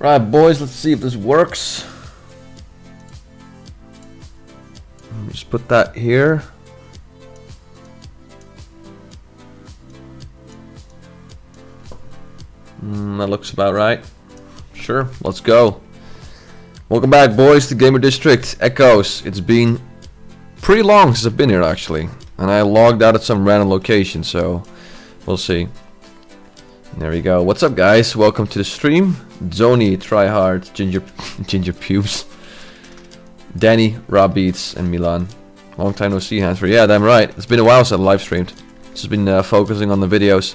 Right, boys, let's see if this works. Just put that here. That looks about right. Sure, let's go. Welcome back, boys, to Gamer District Echoes. It's been pretty long since I've been here, actually. And I logged out at some random location, so we'll see. There we go. What's up, guys? Welcome to the stream. Zoni, Tryhard, Ginger Pubes, Danny, Rob Beats, and Milan. Long time no see, Hansford. Yeah, damn right. It's been a while since I live streamed. Just been focusing on the videos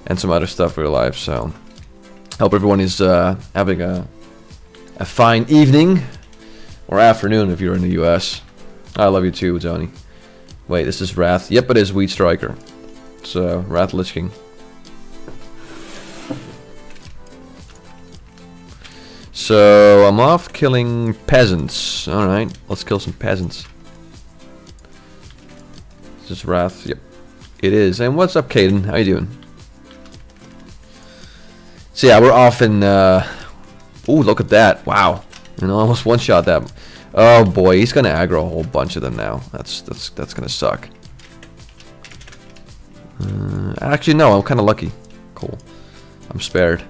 and some other stuff for your life. So, hope everyone is having a fine evening or afternoon if you're in the US. I love you too, Zoni. Wait, this is Wrath. Yep, it is Weed Striker. It's Wrath Lich King. So I'm off killing peasants. Alright, let's kill some peasants. Is this Wrath? Yep, it is. And what's up, Caden? How you doing? So yeah, we're off in ooh, look at that. Wow. You know, almost one-shot that. Oh boy, he's gonna aggro a whole bunch of them now. That's gonna suck. Actually no, I'm kinda lucky. Cool. I'm spared.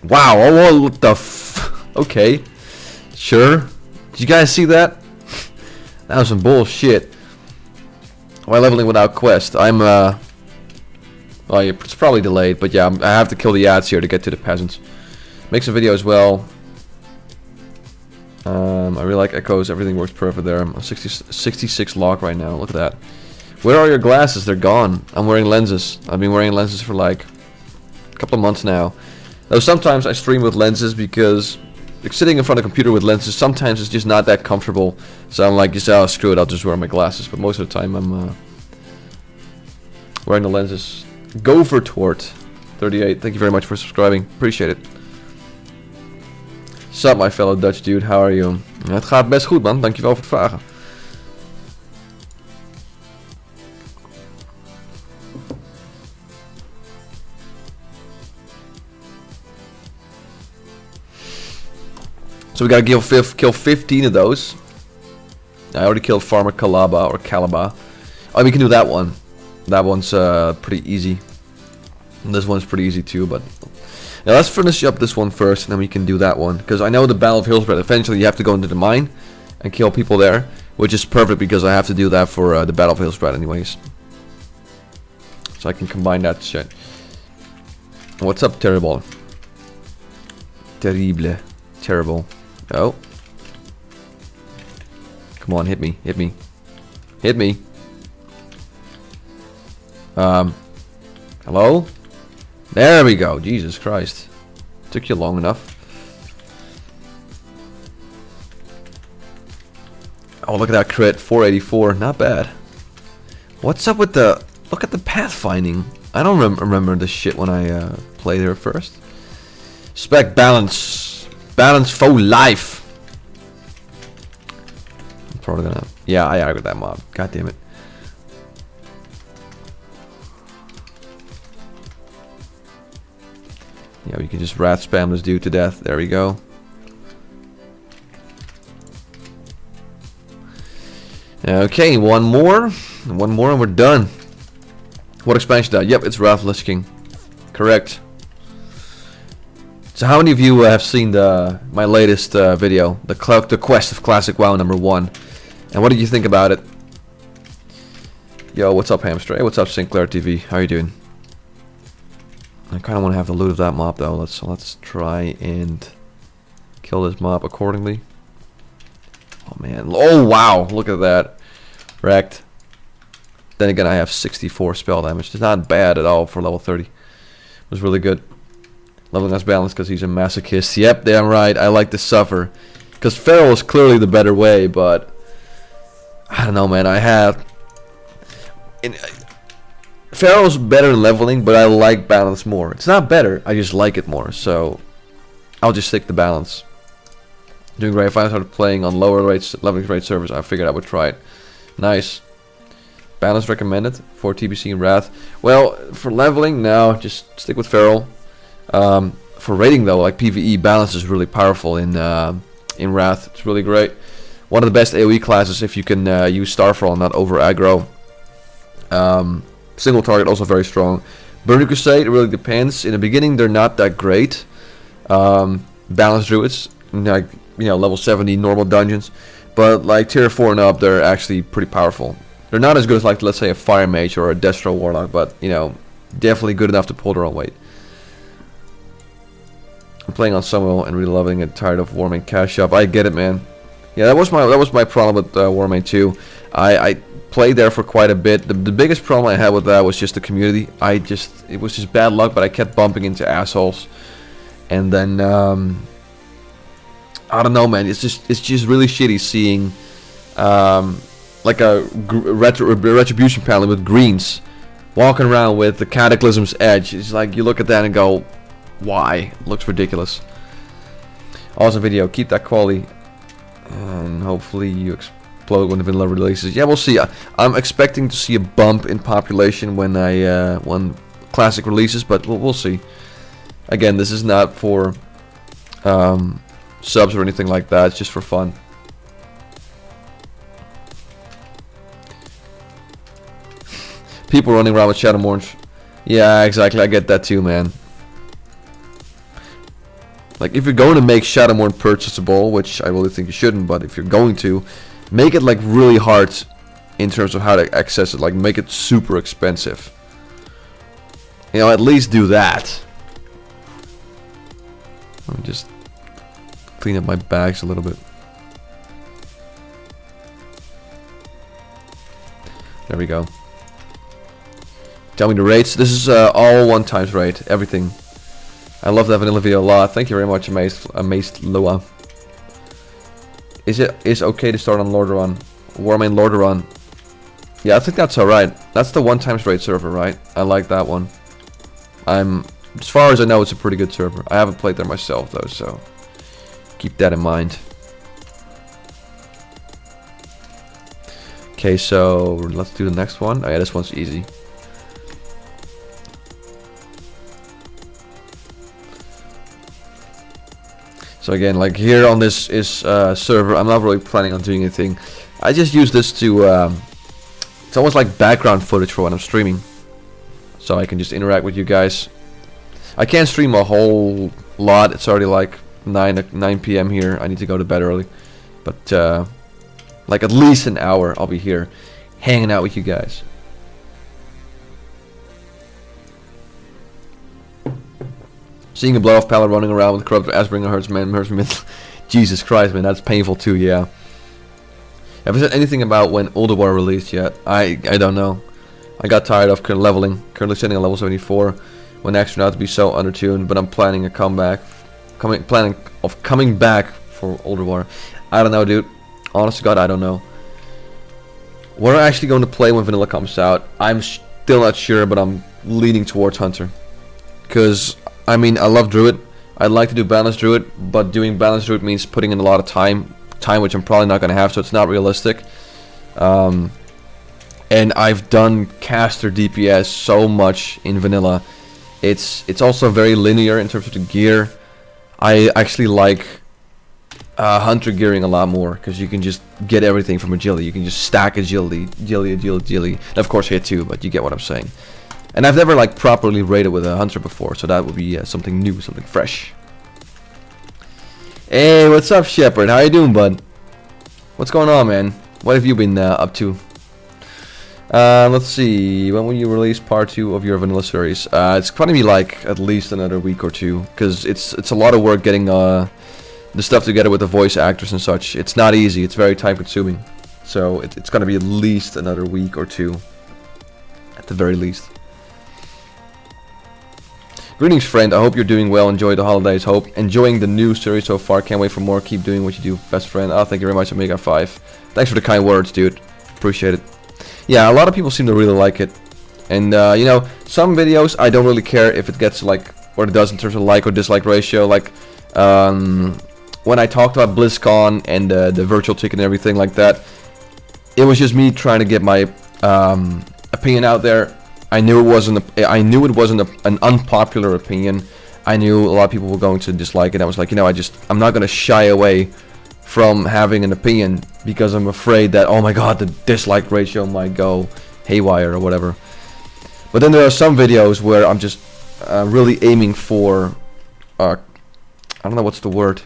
Wow, oh, what the f... Okay. Sure. Did you guys see that? That was some bullshit. Why leveling without quest? I'm, well, yeah, it's probably delayed, but yeah, I have to kill the ads here to get to the peasants. Make some video as well. I really like Echoes. Everything works perfect there. I'm 66 lock right now. Look at that. Where are your glasses? They're gone. I'm wearing lenses. I've been wearing lenses for like a couple of months now. Though sometimes I stream with lenses because like, sitting in front of a computer with lenses sometimes it's just not that comfortable. So I'm like, just oh screw it, I'll just wear my glasses. But most of the time I'm wearing the lenses. Gopher Tort 38, thank you very much for subscribing. Appreciate it. Sup my fellow Dutch dude, how are you? Het gaat best goed man, dankjewel voor het vragen. So we gotta kill 15 of those. I already killed Farmer Calaba or Calaba. Oh, we can do that one. That one's pretty easy. And this one's pretty easy too, but now let's finish up this one first, and then we can do that one. Because I know the Battle of Hillspread, eventually you have to go into the mine and kill people there, which is perfect because I have to do that for the Battle of Hillspread anyways. So I can combine that shit. What's up, Terrible? Terrible. Terrible. Oh. Come on, hit me. Hit me. Hit me. Hello? There we go. Jesus Christ. Took you long enough. Oh, look at that crit. 484. Not bad. What's up with the... Look at the pathfinding. I don't remember this shit when I played here first. Spec balance. Balance for life. I'm probably gonna... Yeah, I aggroed that mob. God damn it. Yeah, we can just wrath spam this dude to death. There we go. Okay, one more. One more and we're done. What expansion is that? Yep, it's Wrath Lich King. Correct. So how many of you have seen my latest video, the Quest of Classic WoW #1, and what did you think about it? Yo, what's up, Hamster? Hey, what's up, Sinclair TV? How are you doing? I kind of want to have the loot of that mob though. Let's try and kill this mob accordingly. Oh man! Oh wow! Look at that, wrecked. Then again, I have 64 spell damage. It's not bad at all for level 30. It was really good. Leveling us balanced because he's a masochist. Yep, damn right. I like to suffer. Because Feral is clearly the better way, but I don't know, man. Feral's better than leveling, but I like balance more. It's not better. I just like it more. So I'll just stick to balance. Doing great. If I started playing on lower rates, leveling rate servers, I figured I would try it. Nice. Balance recommended for TBC and Wrath. Well, for leveling, no, just stick with Feral. For raiding though, like PvE, Balance is really powerful in Wrath. It's really great. One of the best AoE classes if you can use Starfall and not over aggro. Single target also very strong. Burning Crusade, it really depends. In the beginning, they're not that great. Balance Druids, like, you know, level 70 normal dungeons, but like tier 4 and up, they're actually pretty powerful. They're not as good as, like, let's say a Fire Mage or a Destro Warlock, but you know, definitely good enough to pull their own weight. I'm playing on Samuel and really loving it. Tired of Warmane cash up. I get it, man. Yeah, that was my problem with Warmane too. I played there for quite a bit. The biggest problem I had with that was just the community. It was just bad luck, but I kept bumping into assholes. And then I don't know, man. It's just really shitty seeing like a retribution panel with greens walking around with the Cataclysm's Edge. It's like you look at that and go, why? It looks ridiculous. Awesome video. Keep that quality, and hopefully you explode when the vanilla releases. Yeah, we'll see. I'm expecting to see a bump in population when when Classic releases, but we'll see. Again, this is not for subs or anything like that. It's just for fun. People running around with Shadowmourns. Yeah, exactly. I get that too, man. Like, if you're going to make Shadowmourn purchasable, which I really think you shouldn't, but if you're going to, make it like really hard in terms of how to access it. Like, make it super expensive. You know, at least do that. Let me just clean up my bags a little bit. There we go. Tell me the rates. This is all 1x rate. Everything. I love that vanilla video a lot. Thank you very much, Amazed Loa. Is it okay to start on Lordaeron? Warmane Lordaeron. Yeah, I think that's alright. That's the 1x rate server, right? I like that one. As far as I know, it's a pretty good server. I haven't played there myself though, so keep that in mind. Okay, so let's do the next one. Oh yeah, this one's easy. So again, like here on this server, I'm not really planning on doing anything. I just use this to, it's almost like background footage for when I'm streaming. So I can just interact with you guys. I can't stream a whole lot. It's already like 9 p.m. here. I need to go to bed early. But like at least an hour I'll be here hanging out with you guys. Seeing a blow-off pallet running around with corrupt Asmongold hurts me. Jesus Christ, man, that's painful too, yeah. Have you said anything about when Ulduar released yet? I don't know. I got tired of leveling. Currently sitting at level 74. When Naxxramas out to be so undertuned, but I'm planning a comeback. Planning of coming back for Ulduar. I don't know, dude. Honest to God, I don't know. What I'm actually going to play when Vanilla comes out, I'm still not sure, but I'm leaning towards Hunter. Because, I mean, I love Druid. I'd like to do Balanced Druid, but doing Balanced Druid means putting in a lot of time which I'm probably not going to have, so it's not realistic. And I've done caster DPS so much in Vanilla. It's also very linear in terms of the gear. I actually like Hunter gearing a lot more, because you can just get everything from agility. You can just stack agility, and of course hit too, but you get what I'm saying. And I've never like properly raided with a Hunter before, so that would be something new, something fresh. Hey, what's up, Shepard? How you doing, bud? What's going on, man? What have you been up to? Let's see. When will you release part 2 of your Vanilla series? It's gonna be like at least another week or two, because it's a lot of work getting the stuff together with the voice actors and such. It's not easy. It's very time consuming. So it's gonna be at least another week or two, at the very least. Greetings, friend. I hope you're doing well. Enjoy the holidays. Hope enjoying the new series so far. Can't wait for more. Keep doing what you do, best friend. Oh, thank you very much, Omega 5. Thanks for the kind words, dude. Appreciate it. Yeah, a lot of people seem to really like it. And, you know, some videos I don't really care if it gets like what it does in terms of like or dislike ratio. Like, when I talked about BlizzCon and the virtual ticket and everything like that, it was just me trying to get my opinion out there. I knew it wasn't an unpopular opinion. I knew a lot of people were going to dislike it. I was like, you know, I'm not gonna shy away from having an opinion because I'm afraid that, oh my god, the dislike ratio might go haywire or whatever. But then there are some videos where I'm just really aiming for I don't know what's the word,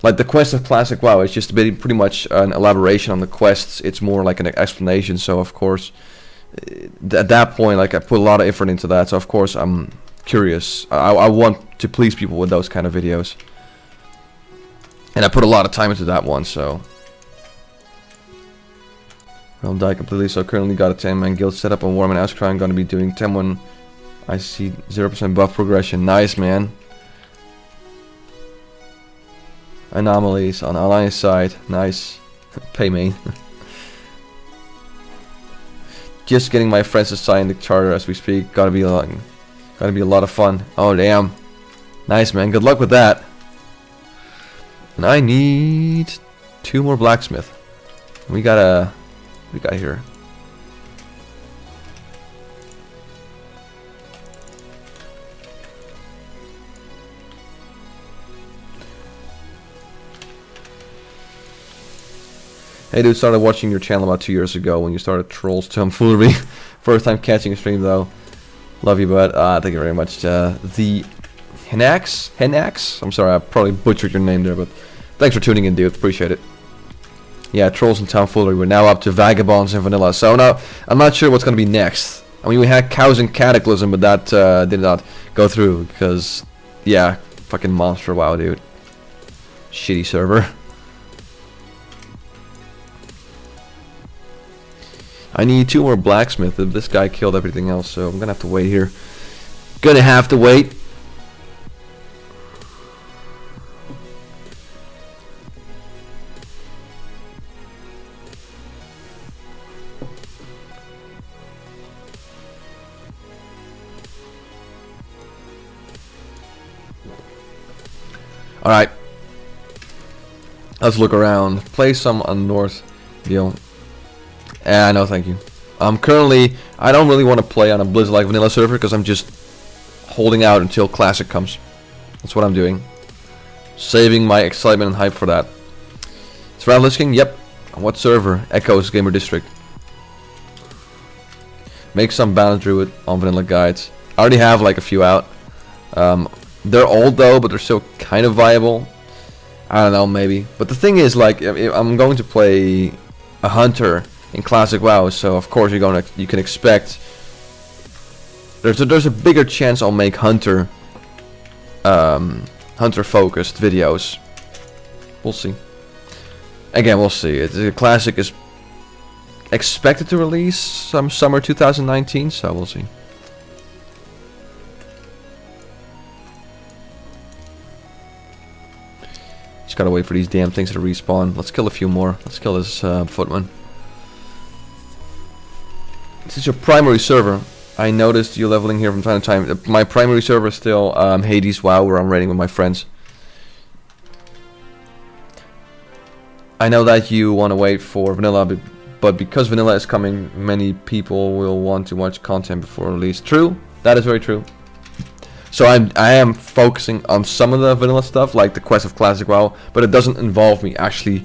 like the quest of classic WoW. It's just pretty much an elaboration on the quests. It's more like an explanation. So of course, at that point, like, I put a lot of effort into that. So of course I'm curious. I want to please people with those kind of videos, and I put a lot of time into that one. So Realm die completely. So currently got a 10-man guild set up on Warm and Outcry. I'm going to be doing 10-1. I see 0% buff progression. Nice, man. Anomalies on Alliance side. Nice. Pay main. Just getting my friends to sign the charter as we speak. Gotta be a lot of fun. Oh damn. Nice, man. Good luck with that. And I need 2 more blacksmith. We got here. Hey dude, started watching your channel about 2 years ago when you started Trolls Tomfoolery. First time catching a stream though. Love you, bud. Thank you very much. The Henax? I'm sorry, I probably butchered your name there, but thanks for tuning in, dude. Appreciate it. Yeah, Trolls and Tomfoolery. We're now up to Vagabonds and Vanilla. So now, I'm not sure what's going to be next. I mean, we had Cows and Cataclysm, but that did not go through because, yeah, fucking monster WoW, dude. Shitty server. I need 2 more blacksmith. This guy killed everything else, so I'm gonna have to wait here. Gonna have to wait. Alright. Let's look around. Play some on North deal. No, thank you. Currently, I don't really want to play on a Blizz-like vanilla server because I'm just holding out until Classic comes. That's what I'm doing. Saving my excitement and hype for that. It's Lich King? Yep. On what server? Echoes Gamer District. Make some Balance Druid on vanilla guides. I already have like a few out. They're old though, but they're still kind of viable. I don't know, maybe. But the thing is, like, I'm going to play a Hunter in Classic WoW, so of course you can expect there's a bigger chance I'll make Hunter focused videos. We'll see. Again, we'll see. The Classic is expected to release some summer 2019, so we'll see. Just gotta wait for these damn things to respawn. Let's kill a few more. Let's kill this footman. This is your primary server. I noticed you leveling here from time to time. My primary server is still Hades WoW, where I'm raiding with my friends. I know that you want to wait for vanilla, but because vanilla is coming, many people will want to watch content before release. True, that is very true. So I am focusing on some of the vanilla stuff, like the Quest of Classic WoW, but it doesn't involve me actually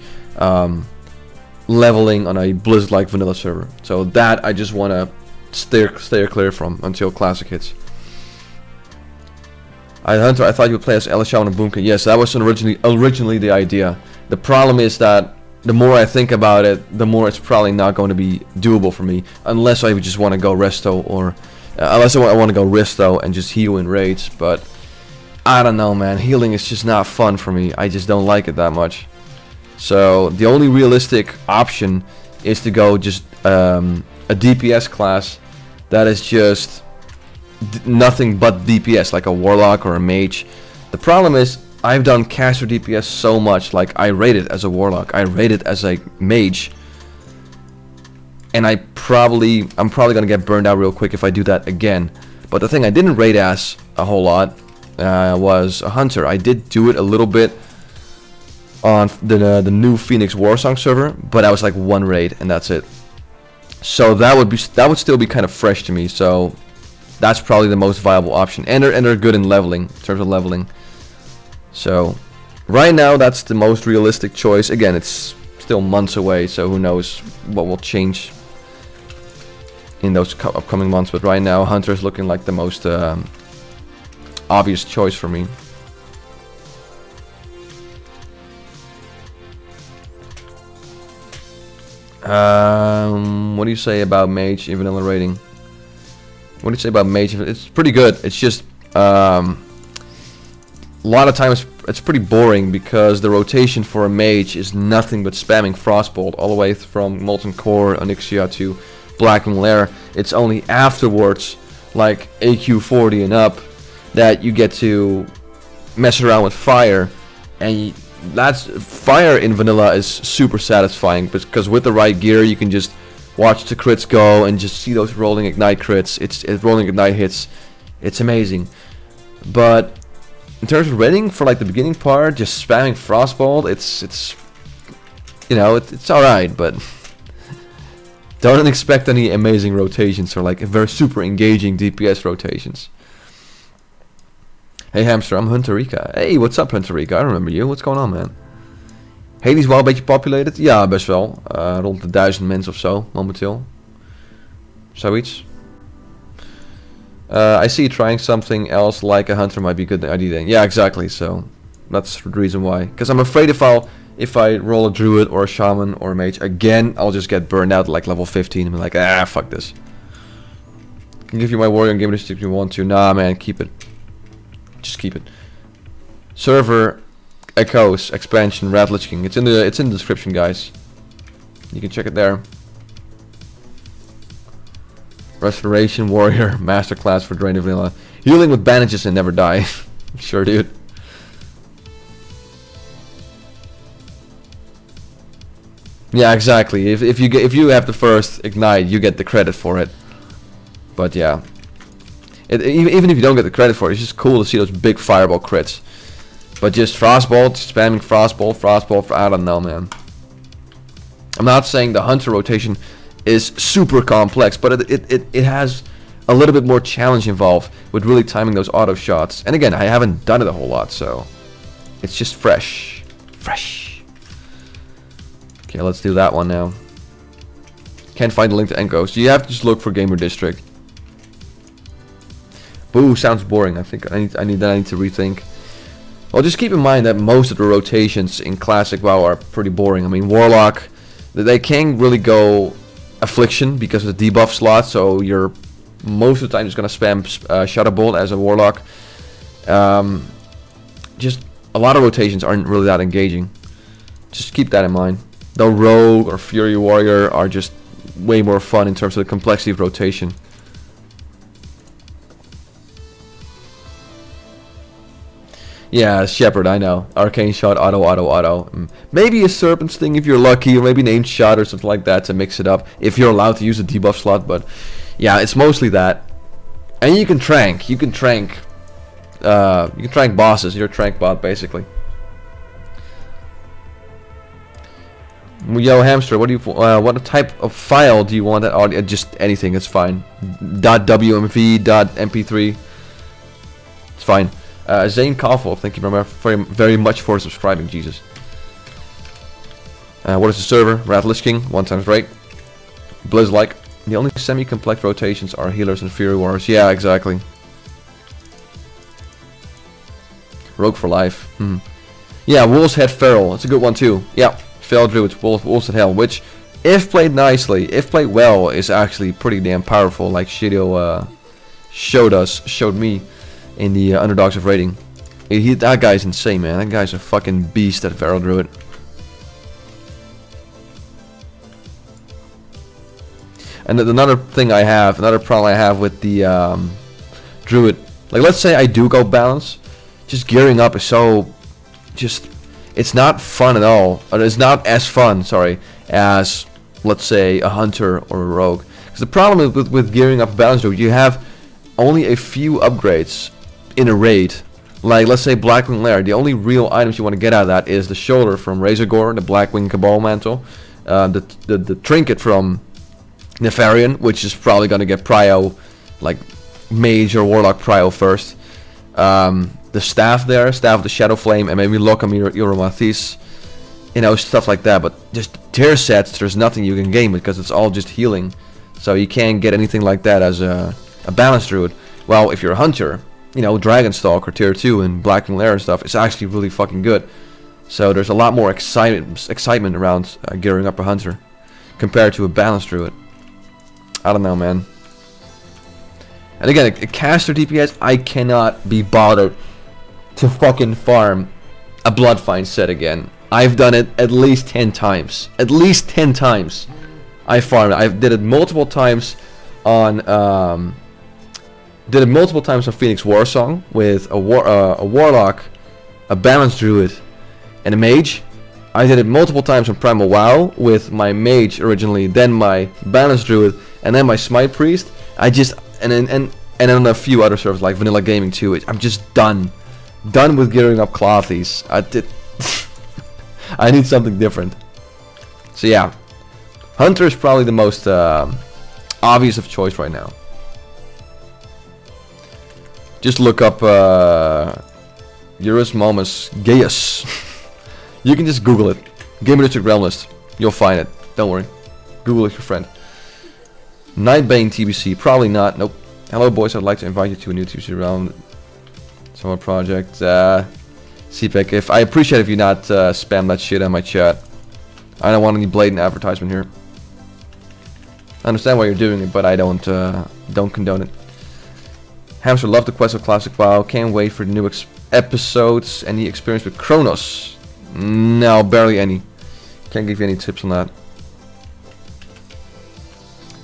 leveling on a Blizz-like vanilla server. So that I just want to steer clear from until Classic hits. Hunter, I thought you would play as Elisha on a Boomkin. Yes, that was originally the idea. The problem is that the more I think about it, the more it's probably not going to be doable for me, unless I just want to go resto, or unless I want to go resto and just heal in raids. But I don't know, man. Healing is just not fun for me. I just don't like it that much. So the only realistic option is to go just a DPS class that is just nothing but DPS, like a warlock or a mage. The problem is I've done caster DPS so much. Like, I rated as a warlock, I rated as a mage, and I'm probably gonna get burned out real quick if I do that again. But the thing I didn't rate as a whole lot was a hunter. I did do it a little bit on the new Phoenix Warsong server, but I was like 1 raid and that's it. So that would still be kind of fresh to me. So that's probably the most viable option, and they're good in leveling, in terms of leveling. So right now that's the most realistic choice. Again, it's still months away, so who knows what will change in those upcoming months. But right now, Hunter is looking like the most obvious choice for me. What do you say about Mage in vanilla rating? What do you say about Mage? It's pretty good. It's just a lot of times it's pretty boring because the rotation for a Mage is nothing but spamming Frostbolt all the way from Molten Core, Onyxia to Blackwing Lair. It's only afterwards, like AQ40 and up, that you get to mess around with fire, and that's fire in vanilla is super satisfying because with the right gear you can just watch the crits go and just see those rolling ignite crits. It's rolling ignite hits. It's amazing. But in terms of rating for like the beginning part, just spamming Frostbolt, it's you know, it's alright, but don't expect any amazing rotations or like very super engaging DPS rotations. Hey Hamster, I'm Hunterika. Hey, what's up Hunterika? I remember you. What's going on, man? Hades wel een beetje populated? Ja, best wel. Rond de 1000 mensen of zo, momenteel. Zoiets. I see trying something else like a hunter might be a good idea then. Yeah, exactly, so that's the reason why. Because I'm afraid if I roll a druid or a shaman or a mage again, I'll just get burned out at like level 15 and be like, ah, fuck this. I can give you my warrior and game it if you want to. Nah, man, keep it. Just keep it. Server Echoes expansion Red Lich King. It's in the description, guys. You can check it there. Restoration Warrior Masterclass for Drain of Vanilla. Healing with bandages and never die. Sure, dude. Yeah, exactly. If you have the first ignite, you get the credit for it. But yeah, even if you don't get the credit for it, it's just cool to see those big fireball crits. But just Frostbolt, spamming Frostbolt, I don't know, man. I'm not saying the Hunter rotation is super complex, but it has a little bit more challenge involved with really timing those auto shots. And again, I haven't done it a whole lot, so it's just fresh. Okay, let's do that one now. Can't find the link to Encos. You have to just look for Gamer District. Boo, sounds boring. I think I need to rethink. Well, just keep in mind that most of the rotations in Classic WoW are pretty boring. I mean, Warlock, they can't really go Affliction because of the debuff slot, so you're most of the time just gonna spam Shadow Bolt as a Warlock. Just a lot of rotations aren't really that engaging. Just keep that in mind. Though Rogue or Fury Warrior are just way more fun in terms of the complexity of rotation. Yeah, Shepherd, I know. Arcane Shot, auto. Maybe a Serpent Sting if you're lucky, or maybe an Ancient Shot or something like that to mix it up. If you're allowed to use a debuff slot, but yeah, it's mostly that. And you can trank. You can trank bosses. You're a trank bot, basically. Yo, Hamster, what type of file do you want that audio? Just anything, it's fine. .wmv, .mp3. It's fine. Zane Koffel, thank you very much for subscribing, Jesus. What is the server? Red Lich King, 1x right. Blizz like. The only semi-complex rotations are healers and Fury Warriors. Yeah, exactly. Rogue for life. Yeah, Wolf's Head Feral. It's a good one too. Yeah, Feral Druids, Wolf's Head Hell, which, if played nicely, if played well, is actually pretty damn powerful. Like Shido showed me in the Underdogs of Raiding. That guy's insane, man. That guy's a fucking beast, that Feral Druid. And another problem I have with the Druid, like let's say I do go balance, just gearing up is so, it's not fun at all, or it's not as fun, sorry, as let's say a Hunter or a Rogue. Because the problem with gearing up a balance Druid, you have only a few upgrades in a raid. Like let's say Blackwing Lair, the only real items you want to get out of that is the shoulder from Razor Gore, the Blackwing Cabal Mantle, the trinket from Nefarian, which is probably gonna get prio, like mage or warlock prio first. The staff there, staff of the Shadow Flame, and maybe Locum Euromathis, you know, stuff like that. But just tier sets, there's nothing you can gain because it's all just healing, so you can't get anything like that as a balanced druid. Well, if you're a hunter, you know, Dragonstalker tier 2 and Blackwing Lair and stuff, it's actually really fucking good. So there's a lot more excitement around gearing up a hunter compared to a balanced druid. I don't know, man. And again, a caster DPS, I cannot be bothered to fucking farm a Bloodfind set again. I've done it at least 10 times. At least 10 times. I farmed it. I did it multiple times on Phoenix Warsong with a warlock, a balanced druid, and a mage. I did it multiple times on Primal WoW with my mage originally, then my balanced druid, and then my smite priest. And then a few other servers like Vanilla Gaming too. I'm just done with gearing up Clothies. I need something different. So yeah, Hunter is probably the most obvious of choice right now. Just look up Eurus Momus Gaius. You can just Google it. Gamer District Realm List. You'll find it. Don't worry. Google it, your friend. Nightbane TBC. Probably not. Nope. Hello boys, I'd like to invite you to a new TBC Realm Summer project. CPEC, if I appreciate if you not spam that shit on my chat. I don't want any blatant advertisement here. I understand why you're doing it, but I don't condone it. Hamster, love the quest of Classic WoW. Can't wait for the new episodes. Any experience with Chronos? No, barely any. Can't give you any tips on that.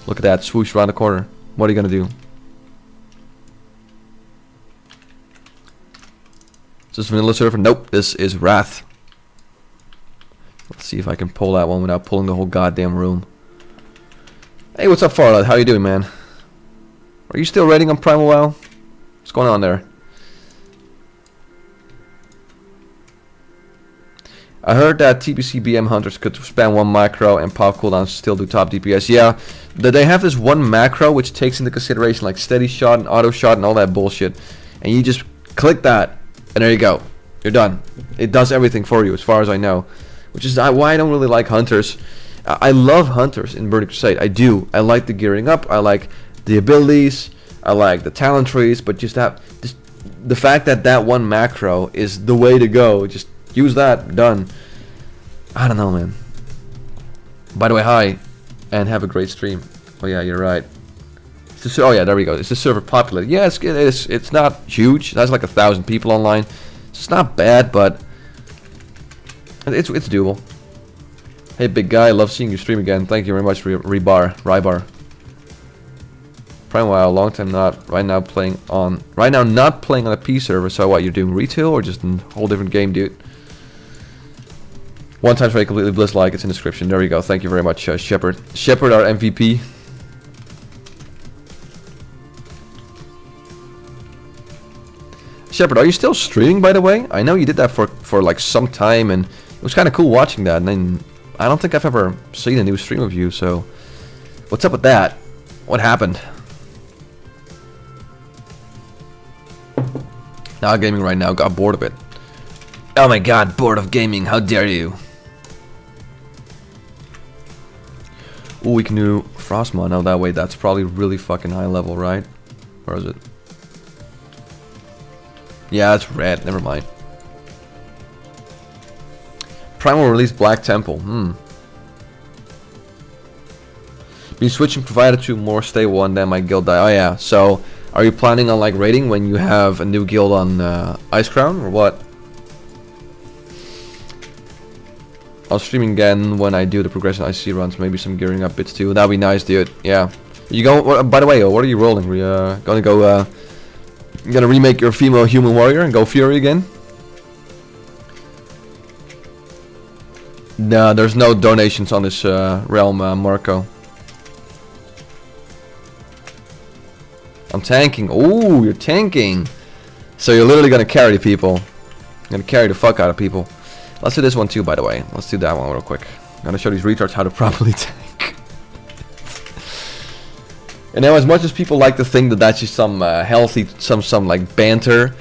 Look at that, swoosh around the corner. What are you gonna do? Is this vanilla server? Nope, this is Wrath. Let's see if I can pull that one without pulling the whole goddamn room. Hey, what's up, Farlight? How you doing, man? Are you still raiding on Primal WoW? What's going on there? I heard that TBC BM hunters could spam one macro and pop cooldowns still do top DPS. Yeah, they have this one macro which takes into consideration like steady shot and auto shot and all that bullshit. And you just click that and there you go. You're done. It does everything for you as far as I know. Which is why I don't really like hunters. I love hunters in Burning Crusade. I do. I like the gearing up. I like the abilities. I like the talent trees. But just the fact that that one macro is the way to go. Just use that. Done. I don't know, man. By the way, hi, and have a great stream. Oh yeah, you're right. Oh yeah, there we go. Is the server populated? Yeah, it's not huge. That's like 1,000 people online. It's not bad, but it's doable. Hey, big guy, love seeing you stream again. Thank you very much, Rybar. Prime WoW, long time not. Right now not playing on a P server. So what? You're doing retail or just a whole different game, dude? One time trade completely bliss-like. It's in the description. There we go. Thank you very much, Shepard. Shepard, our MVP. Shepard, are you still streaming, by the way? I know you did that for like some time, and it was kind of cool watching that. And then I don't think I've ever seen a new stream of you. So, what's up with that? What happened? Now gaming right now. Got bored of it. Oh my god, bored of gaming. How dare you? Ooh, we can do Frostmaw. No, that way, that's probably really fucking high level, right? Where is it? Yeah, it's red. Never mind. Primal release Black Temple. Been switching provider to more stable one, then my guild die. Oh yeah. So, are you planning on like raiding when you have a new guild on Ice Crown or what? I'll stream again when I do the progression IC runs. Maybe some gearing up bits too. That'd be nice, dude. Yeah. You go. By the way, what are you rolling? We gonna go. You gonna remake your female human warrior and go Fury again? No, there's no donations on this realm, Marco. I'm tanking. Oh, you're tanking. So you're literally gonna carry people. You're gonna carry the fuck out of people. Let's do this one too, by the way. Let's do that one real quick. I'm gonna show these retards how to properly tank. And now, as much as people like to think that that's just some healthy, some like banter,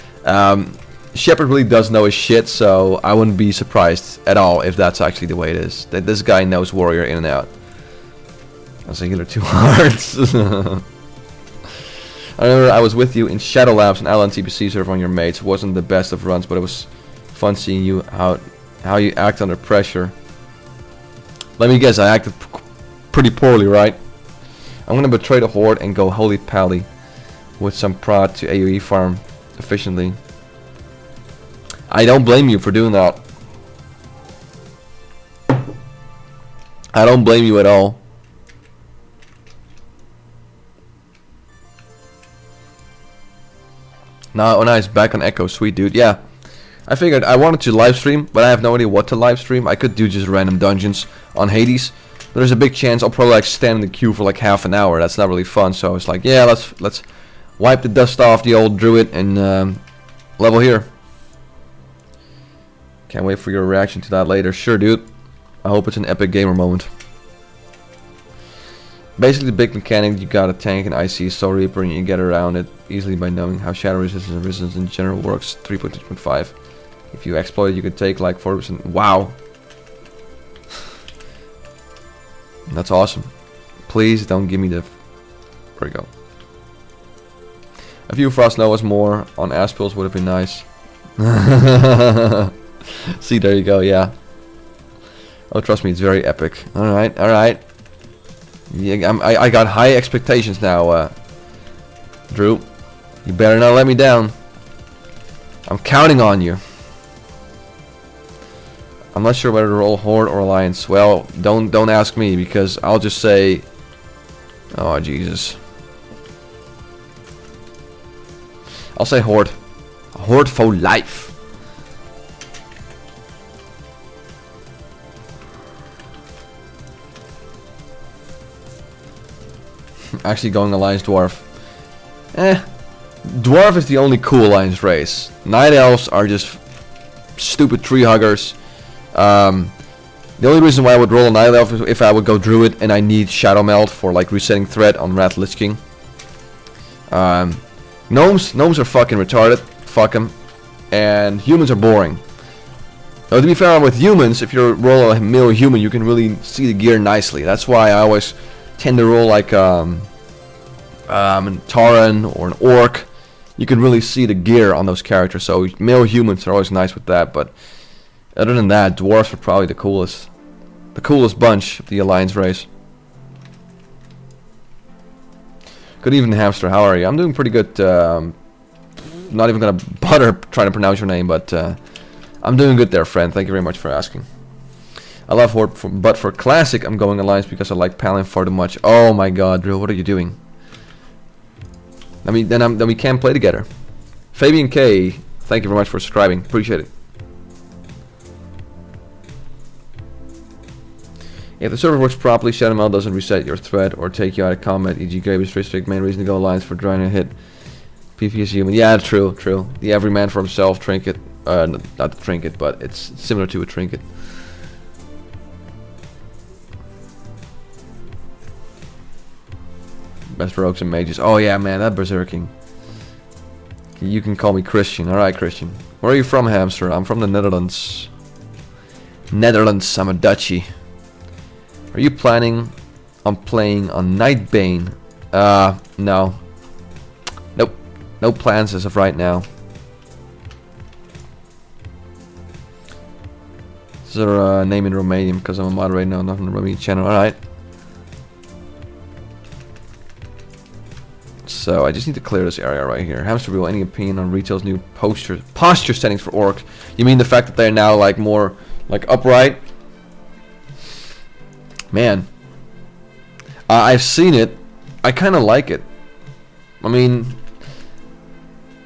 Shepard really does know his shit, so I wouldn't be surprised at all if that's actually the way it is. That this guy knows Warrior in and out. That's a healer 2 hearts. I remember I was with you in Shadow Labs and Island TPC server on your mates. It wasn't the best of runs, but it was fun seeing you how you act under pressure. Let me guess, I acted pretty poorly, right? I'm gonna betray the horde and go holy pally with some prod to AoE farm efficiently. I don't blame you for doing that. I don't blame you at all. Now, oh nice, back on Echo, sweet dude. Yeah, I figured I wanted to live stream, but I have no idea what to live stream. I could do just random dungeons on Hades, but there's a big chance I'll probably like stand in the queue for like half an hour. That's not really fun. So I was like, yeah, let's wipe the dust off the old druid and level here. Can't wait for your reaction to that later. Sure, dude. I hope it's an epic gamer moment. Basically, the big mechanic, you got a tank and IC Soul Reaper, and you get around it easily by knowing how shadow resistance and resistance in general works. 3.2.5. If you exploit it, you could take like 40%. Wow. That's awesome. Please don't give me the... There we go. A few Frost Novas more on Aspils would have been nice. See, there you go, yeah. Oh, trust me, it's very epic. Alright, alright. Yeah, I got high expectations now, Drew. You better not let me down. I'm counting on you. I'm not sure whether to roll Horde or Alliance. Well, don't ask me, because I'll just say... Oh, Jesus. I'll say Horde. Horde for life. Actually going Alliance Dwarf. Dwarf is the only cool Alliance race. Night Elves are just stupid tree huggers. The only reason why I would roll a Night Elf is if I would go Druid and I need Shadow Melt for like resetting threat on Wrath Lich King. Gnomes are fucking retarded. Fuck them. And humans are boring. Now, to be fair, with humans, if you roll a male human, you can really see the gear nicely. That's why I always tend to roll like an Tauren or an Orc. You can really see the gear on those characters. So male humans are always nice with that. But other than that, dwarves are probably the coolest bunch of the Alliance race. Good evening, Hamster. How are you? I'm doing pretty good. Not even gonna bother trying to pronounce your name, but I'm doing good there, friend. Thank you very much for asking. I love Horde, but for Classic, I'm going Alliance because I like Palin far too much. Oh my God, Drill, what are you doing? I mean, then we can't play together. Fabian K, thank you very much for subscribing. Appreciate it. If the server works properly, Shadow Melt doesn't reset your threat or take you out of combat. E.g. Grave is restrict. Main reason to go Alliance for trying to hit PP is human. Yeah, true. The every man for himself trinket. Not the trinket, but it's similar to a trinket. Best rogues and mages. Oh yeah, man, that berserking. You can call me Christian. Alright, Christian. Where are you from, Hamster? I'm from the Netherlands. Netherlands, I'm a Dutchie. Are you planning on playing on Nightbane? No. Nope. No plans as of right now. Is there a name in Romanian? Because I'm a moderator now, not on the Romanian channel. Alright. So I just need to clear this area right here. Hamster Wheel, any opinion on retail's new posture settings for orcs? You mean the fact that they're now like more like upright? Man, I've seen it. I kind of like it. I mean,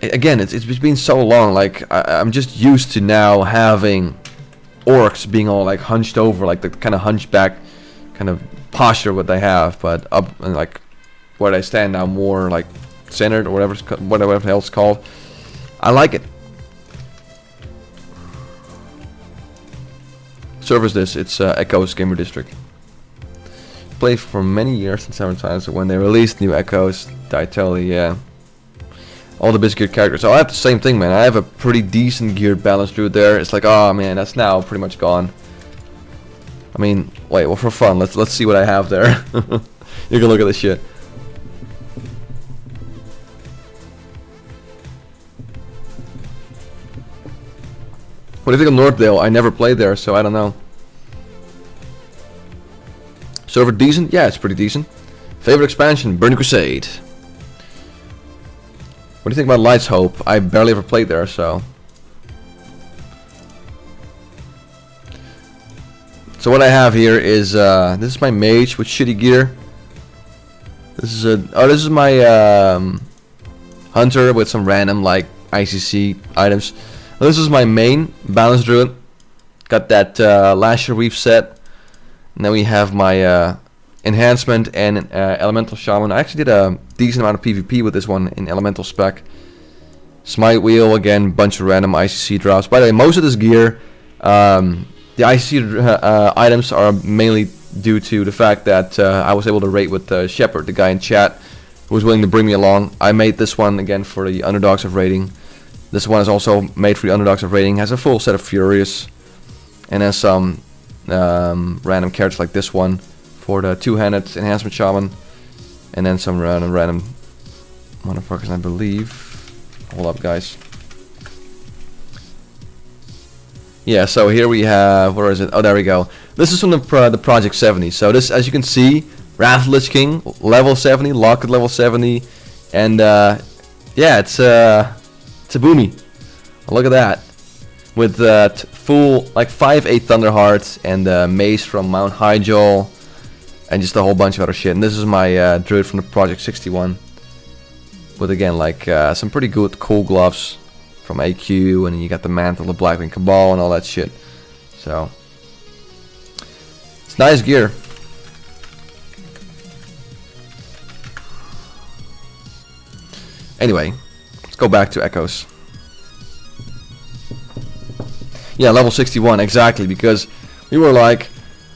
again, it's been so long. Like I'm just used to now having orcs being all like hunched over, like the kind of hunchback kind of posture what they have, but up and like where they stand now more like centered or whatever else called. I like it. Servers this. It's Echo's Gamer District. play for many years and several times. So when they released new Echoes, I totally, yeah. All the best geared characters. So I have the same thing, man. I have a pretty decent geared balance druid there. It's like, oh man, that's now pretty much gone. I mean, wait, well, for fun, let's see what I have there. You can look at this shit. What do you think of Northdale? I never played there, so I don't know. Server decent? Yeah, it's pretty decent. Favorite expansion? Burning Crusade. What do you think about Light's Hope? I barely ever played there, so. So what I have here is this is my mage with shitty gear. This is this is my hunter with some random like ICC items. This is my main balanced druid. Got that Lasher Reef set. And then we have my enhancement and elemental shaman. I actually did a decent amount of PvP with this one in elemental spec. Smite wheel again, bunch of random ICC drops. By the way, most of this gear, the ICC items are mainly due to the fact that I was able to rate with Shepard, the guy in chat, who was willing to bring me along. I made this one again for the Underdogs of Raiding. This one is also made for the Underdogs of Raiding. Has a full set of Furious, and then some random characters like this one for the two-handed enhancement shaman, and then some random motherfuckers, I believe. Hold up, guys. Yeah, so here we have, where is it? Oh, there we go. This is from the Project 70. So this, as you can see, Wrath Lich King, level 70, locked at level 70, and yeah, it's a boomy. Look at that. With that full, like 5/8 Thunderheart and mace from Mount Hyjal, and just a whole bunch of other shit. And this is my druid from the Project 61. With again, like some pretty good cool gloves from AQ, and you got the mantle of Blackwing Cabal and all that shit. So it's nice gear. Anyway, let's go back to Echoes. Yeah, level 61 exactly, because we were like,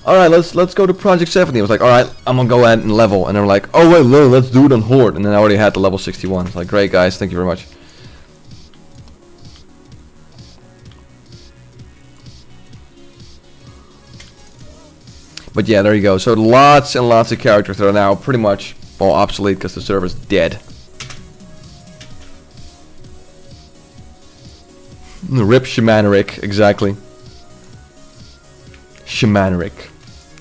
all right, let's go to Project 70. I was like, all right, I'm gonna go ahead and level, and they were like, oh wait, no, let's do it on Horde, and then I already had the level 61. It's like, great guys, thank you very much. But yeah, there you go. So lots and lots of characters that are now pretty much all obsolete because the server's dead. Rip Shamaneric, exactly. Shamaneric.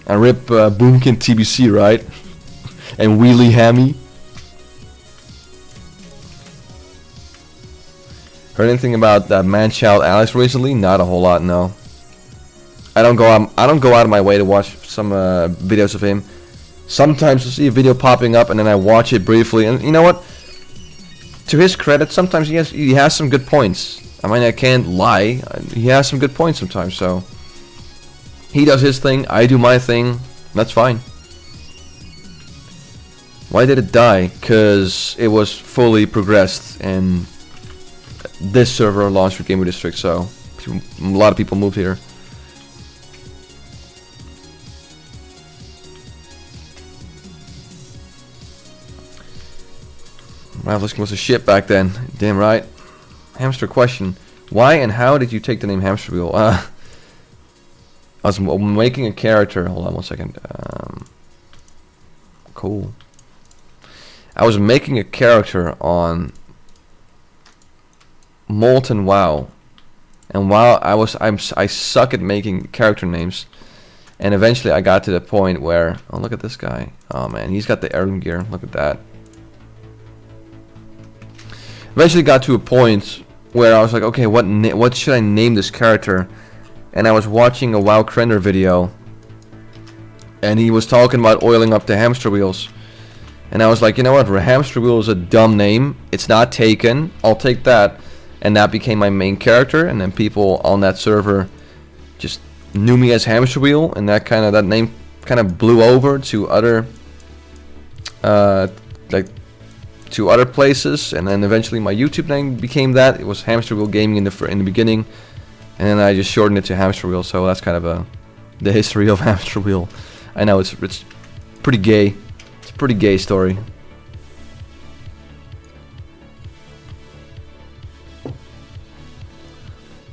And rip Boomkin TBC, right? And Wheelie Hammy. Heard anything about that man-child Alex recently? Not a whole lot, no. I don't go out of my way to watch some videos of him. Sometimes I see a video popping up and then I watch it briefly, and you know what? To his credit, sometimes he has some good points. I mean, I can't lie. He has some good points sometimes, so he does his thing, I do my thing. That's fine. Why did it die? Because it was fully progressed and this server launched for Gaming District, so a lot of people moved here. Ravlisk was a shit back then. Damn right. Hamster question. Why and how did you take the name Hamster Wheel? I was making a character. Hold on one second. Cool. I was making a character on Molten WoW. And while I suck at making character names. And eventually I got to the point where, oh, look at this guy. Oh man, he's got the heirloom gear. Look at that. Eventually got to a point where I was like, okay, what should I name this character? And I was watching a WoW Krender video, and he was talking about oiling up the hamster wheels. And I was like, you know what, hamster wheel is a dumb name. It's not taken. I'll take that. And that became my main character. And then people on that server just knew me as Hamster Wheel, and that name kind of blew over to other to other places, and then eventually my YouTube name became that. It was Hamster Wheel Gaming in the beginning, and then I just shortened it to Hamster Wheel. So that's kind of the history of Hamster Wheel. I know it's pretty gay. It's a pretty gay story.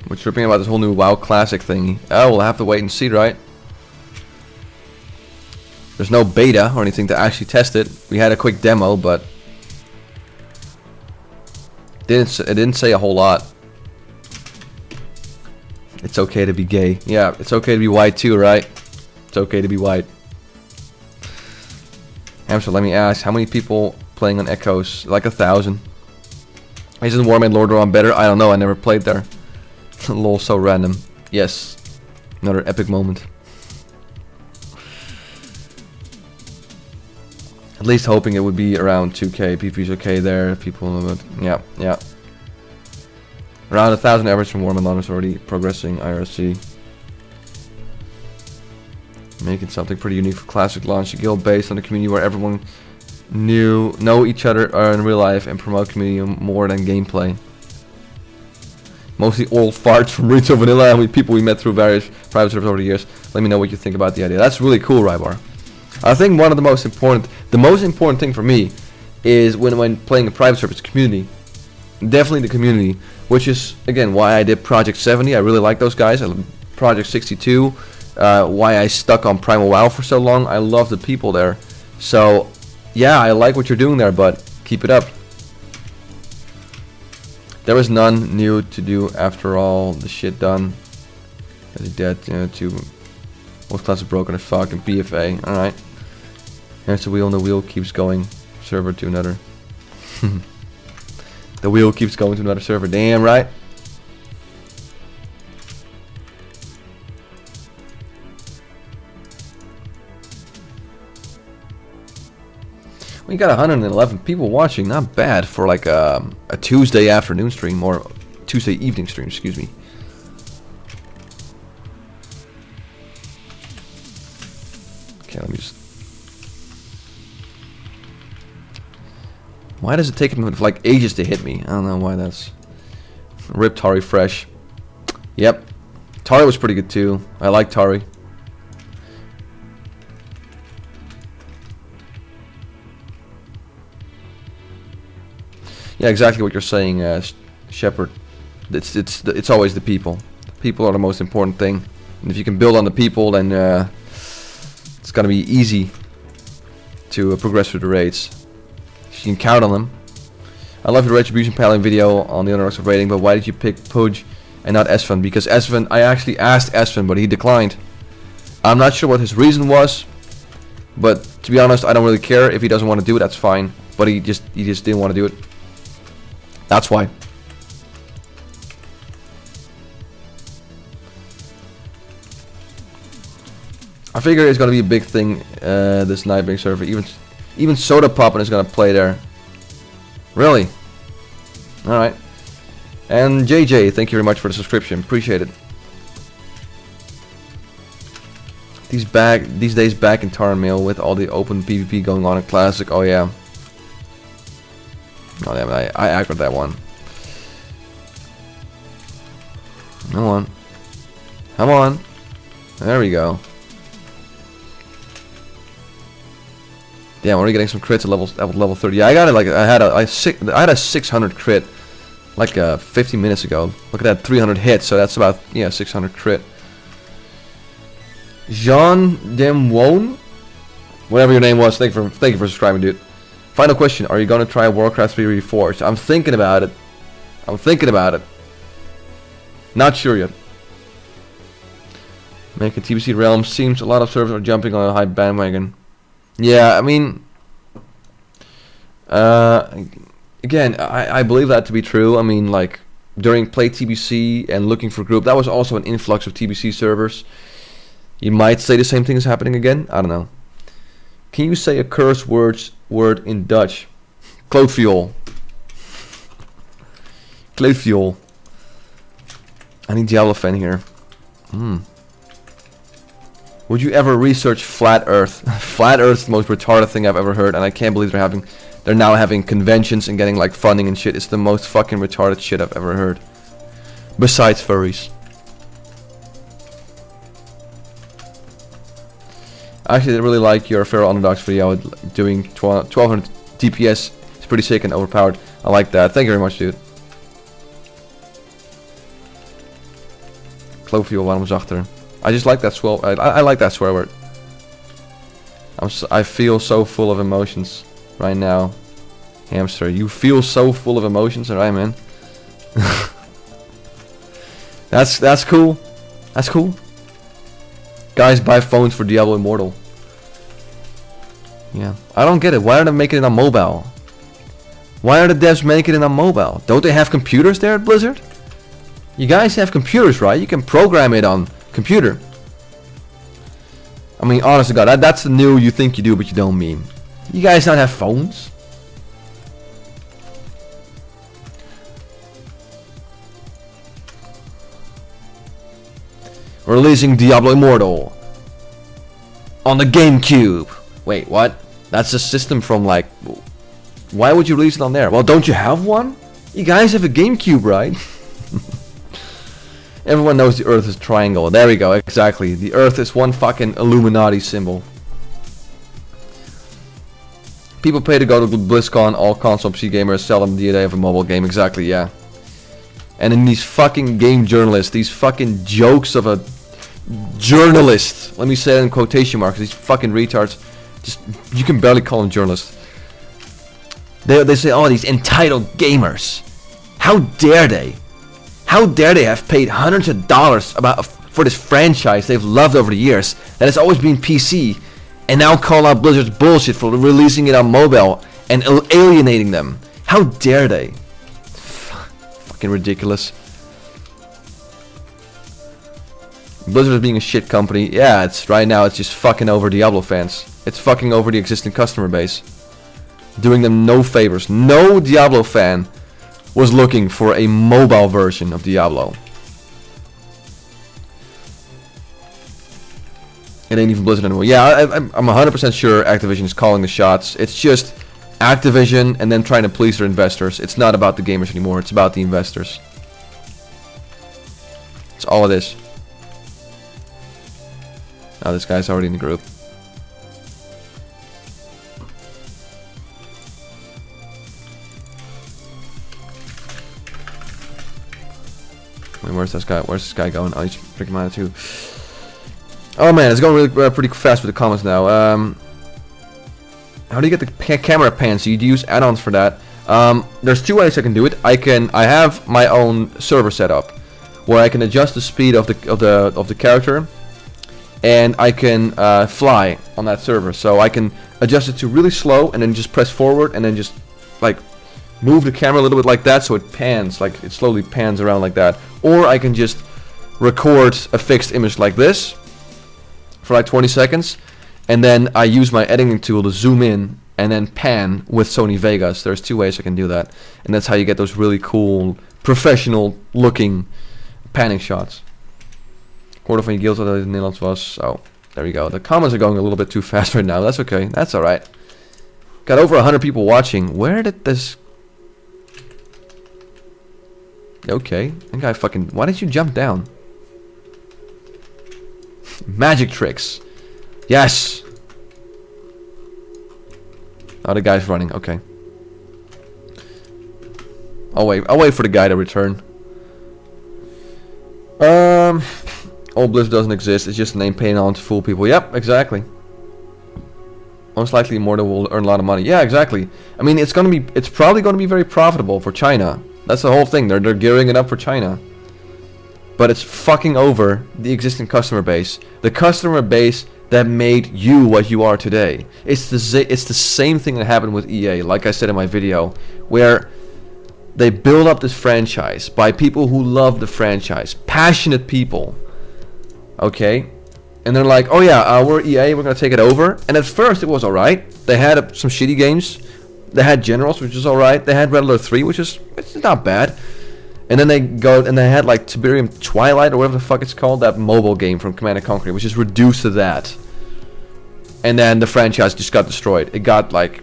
We're tripping about this whole new WoW Classic thingy. Oh, we'll have to wait and see, right? There's no beta or anything to actually test it. We had a quick demo, but it didn't say a whole lot. It's okay to be gay. Yeah, it's okay to be white too, right? It's okay to be white. Hamster, let me ask, how many people playing on Echoes? Like 1,000. Isn't Warmade Lord Rohan better? I don't know, I never played there. Lol, so random. Yes. Another epic moment. At least hoping it would be around 2k. PvP's okay there. People, yeah, yeah. Around 1,000 average from Warmade Lord is already progressing IRC. Making something pretty unique for Classic launch. A guild based on a community where everyone know each other in real life and promote community more than gameplay. Mostly old farts from Retail Vanilla and with people we met through various private servers over the years. Let me know what you think about the idea. That's really cool, Rybar. I think one of the most important thing for me is when playing a private service community. Definitely the community, which is again why I did Project 70. I really like those guys. Project 62. Why I stuck on Primal WoW for so long. I love the people there. So yeah, I like what you're doing there, but keep it up. There was none new to do after all the shit done. As he dead, you know, to most classes broken as fuck and BFA. Alright. Here's the wheel and the wheel keeps going. Server to another. The wheel keeps going to another server. Damn right. We got 111 people watching, not bad for like a Tuesday afternoon stream, or Tuesday evening stream, excuse me. Okay, let me just... Why does it take him like ages to hit me? I don't know why that's... Rip Tari fresh. Yep. Tari was pretty good too. I like Tari. Yeah, exactly what you're saying, Shepard. It's always the people. The people are the most important thing, and if you can build on the people, then it's gonna be easy to progress through the raids. If you can count on them. I love your retribution paneling video on the Unorthodox of raiding, but why did you pick Pudge and not Esfand? Because Esfand, I actually asked Esfand, but he declined. I'm not sure what his reason was, but to be honest, I don't really care. If he doesn't want to do it, that's fine. But he just didn't want to do it. That's why. I figure it's gonna be a big thing, this Nightbane server. Even Soda Poppin is gonna play there. Really? Alright. And JJ, thank you very much for the subscription. Appreciate it. These days back in Tarnmail with all the open PvP going on in Classic. Oh yeah. Oh damn it, I aggroed that one. Come on. Come on. There we go. Damn, we're getting some crits at level 30. Yeah, I got it like I had a 600 crit like 15 minutes ago. Look at that, 300 hits, so that's about 600 crit. Jean Demwon, whatever your name was, thank you for subscribing, dude. Final question: are you gonna try Warcraft 3 Reforged? I'm thinking about it. I'm thinking about it. Not sure yet. Making TBC Realm seems a lot of servers are jumping on a high bandwagon. Yeah, I mean, again, I believe that to be true. I mean, like during Play TBC and looking for group, that was also an influx of TBC servers. You might say the same thing is happening again. I don't know. Can you say a curse word in Dutch? Klootfuel. Klootfuel. I need Diablofan here. Would you ever research Flat Earth? Flat Earth's the most retarded thing I've ever heard, and I can't believe they're now having conventions and getting like funding and shit. It's the most fucking retarded shit I've ever heard. Besides furries. I actually really like your Feral Underdogs video doing 1200 DPS. It's pretty sick and overpowered. I like that. Thank you very much, dude. Cloverfield, waarom zachter? I just like that I like that swear word. I feel so full of emotions right now. Hamster, you feel so full of emotions, alright, man. That's cool. That's cool. Guys buy phones for Diablo Immortal. Yeah, I don't get it. Why are they making it on mobile? Why are the devs making it on mobile? Don't they have computers there at Blizzard? You guys have computers, right? You can program it on computer. I mean, honest to God, that's the new you think you do, but you don't mean. You guys don't have phones? Releasing Diablo Immortal on the GameCube. Wait, what? That's a system from like... Why would you release it on there? Well, don't you have one? You guys have a GameCube, right? Everyone knows the Earth is a triangle. There we go, exactly. The Earth is one fucking Illuminati symbol. People pay to go to BlizzCon, all console PC gamers sell them the day of a mobile game. Exactly, yeah. And then these fucking game journalists, these fucking jokes of a journalist. Let me say it in quotation marks. These fucking retards. Just, you can barely call them journalists. They say, oh, these entitled gamers. How dare they? How dare they have paid hundreds of dollars for this franchise they've loved over the years that has always been PC, and now call out Blizzard's bullshit for releasing it on mobile and alienating them. How dare they? Fucking ridiculous. Blizzard is being a shit company. Yeah, it's right now it's just fucking over Diablo fans. It's fucking over the existing customer base. Doing them no favors. No Diablo fan was looking for a mobile version of Diablo. It ain't even Blizzard anymore. Yeah, I'm 100% sure Activision is calling the shots. It's just Activision and then trying to please their investors. It's not about the gamers anymore. It's about the investors. It's all it is. Oh, this guy's already in the group. Wait, where's this guy? Where's this guy going? Oh, he's freaking mine too. Oh man, it's going really pretty fast with the comments now. How do you get the camera pan? So you'd use add-ons for that. There's two ways I can do it. I have my own server set up where I can adjust the speed of the character, and I can fly on that server. So I can adjust it to really slow and then just press forward and then just like move the camera a little bit like that, so it pans, like it slowly pans around like that. Or I can just record a fixed image like this for like 20 seconds, and then I use my editing tool to zoom in and then pan with Sony Vegas. There's two ways I can do that, and that's how you get those really cool, professional looking panning shots. Hoorde van je guild dat het in Nederlands was. So, there we go. The comments are going a little bit too fast right now. That's okay. That's alright. Got over 100 people watching. Where did this... Okay, that guy fucking... Why did you jump down? Magic tricks. Yes! Oh, the guy's running. Okay. I'll wait for the guy to return. Old Blizzard doesn't exist. It's just a name paying on to fool people. Yep, exactly. Most likely Immortal will earn a lot of money. Yeah, exactly. I mean, it's probably going to be very profitable for China. That's the whole thing. They're gearing it up for China. But it's fucking over the existing customer base. The customer base that made you what you are today. It's the same thing that happened with EA, like I said in my video, where they build up this franchise by people who love the franchise, passionate people. Okay? And they're like, oh yeah, we're EA, we're gonna take it over. And at first it was alright. They had some shitty games. They had Generals, which is alright. They had Red Alert 3, which is not bad. And then they had like Tiberium Twilight or whatever the fuck it's called, that mobile game from Command & Conquer, which is reduced to that. And then the franchise just got destroyed. It got like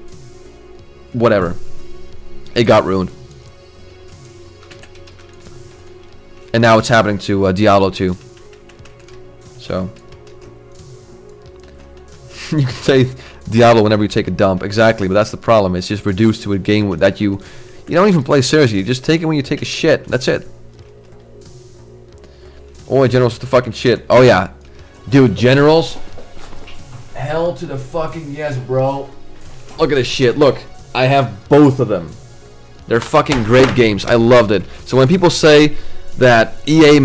whatever. It got ruined. And now it's happening to Diablo 2. So You can say Diablo whenever you take a dump. Exactly, but that's the problem. It's just reduced to a game that you don't even play seriously. You just take it when you take a shit. That's it. Oh, Generals the fucking shit. Oh yeah, dude, Generals. Hell to the fucking yes, bro. Look at this shit. Look, I have both of them. They're fucking great games. I loved it. So when people say that EA,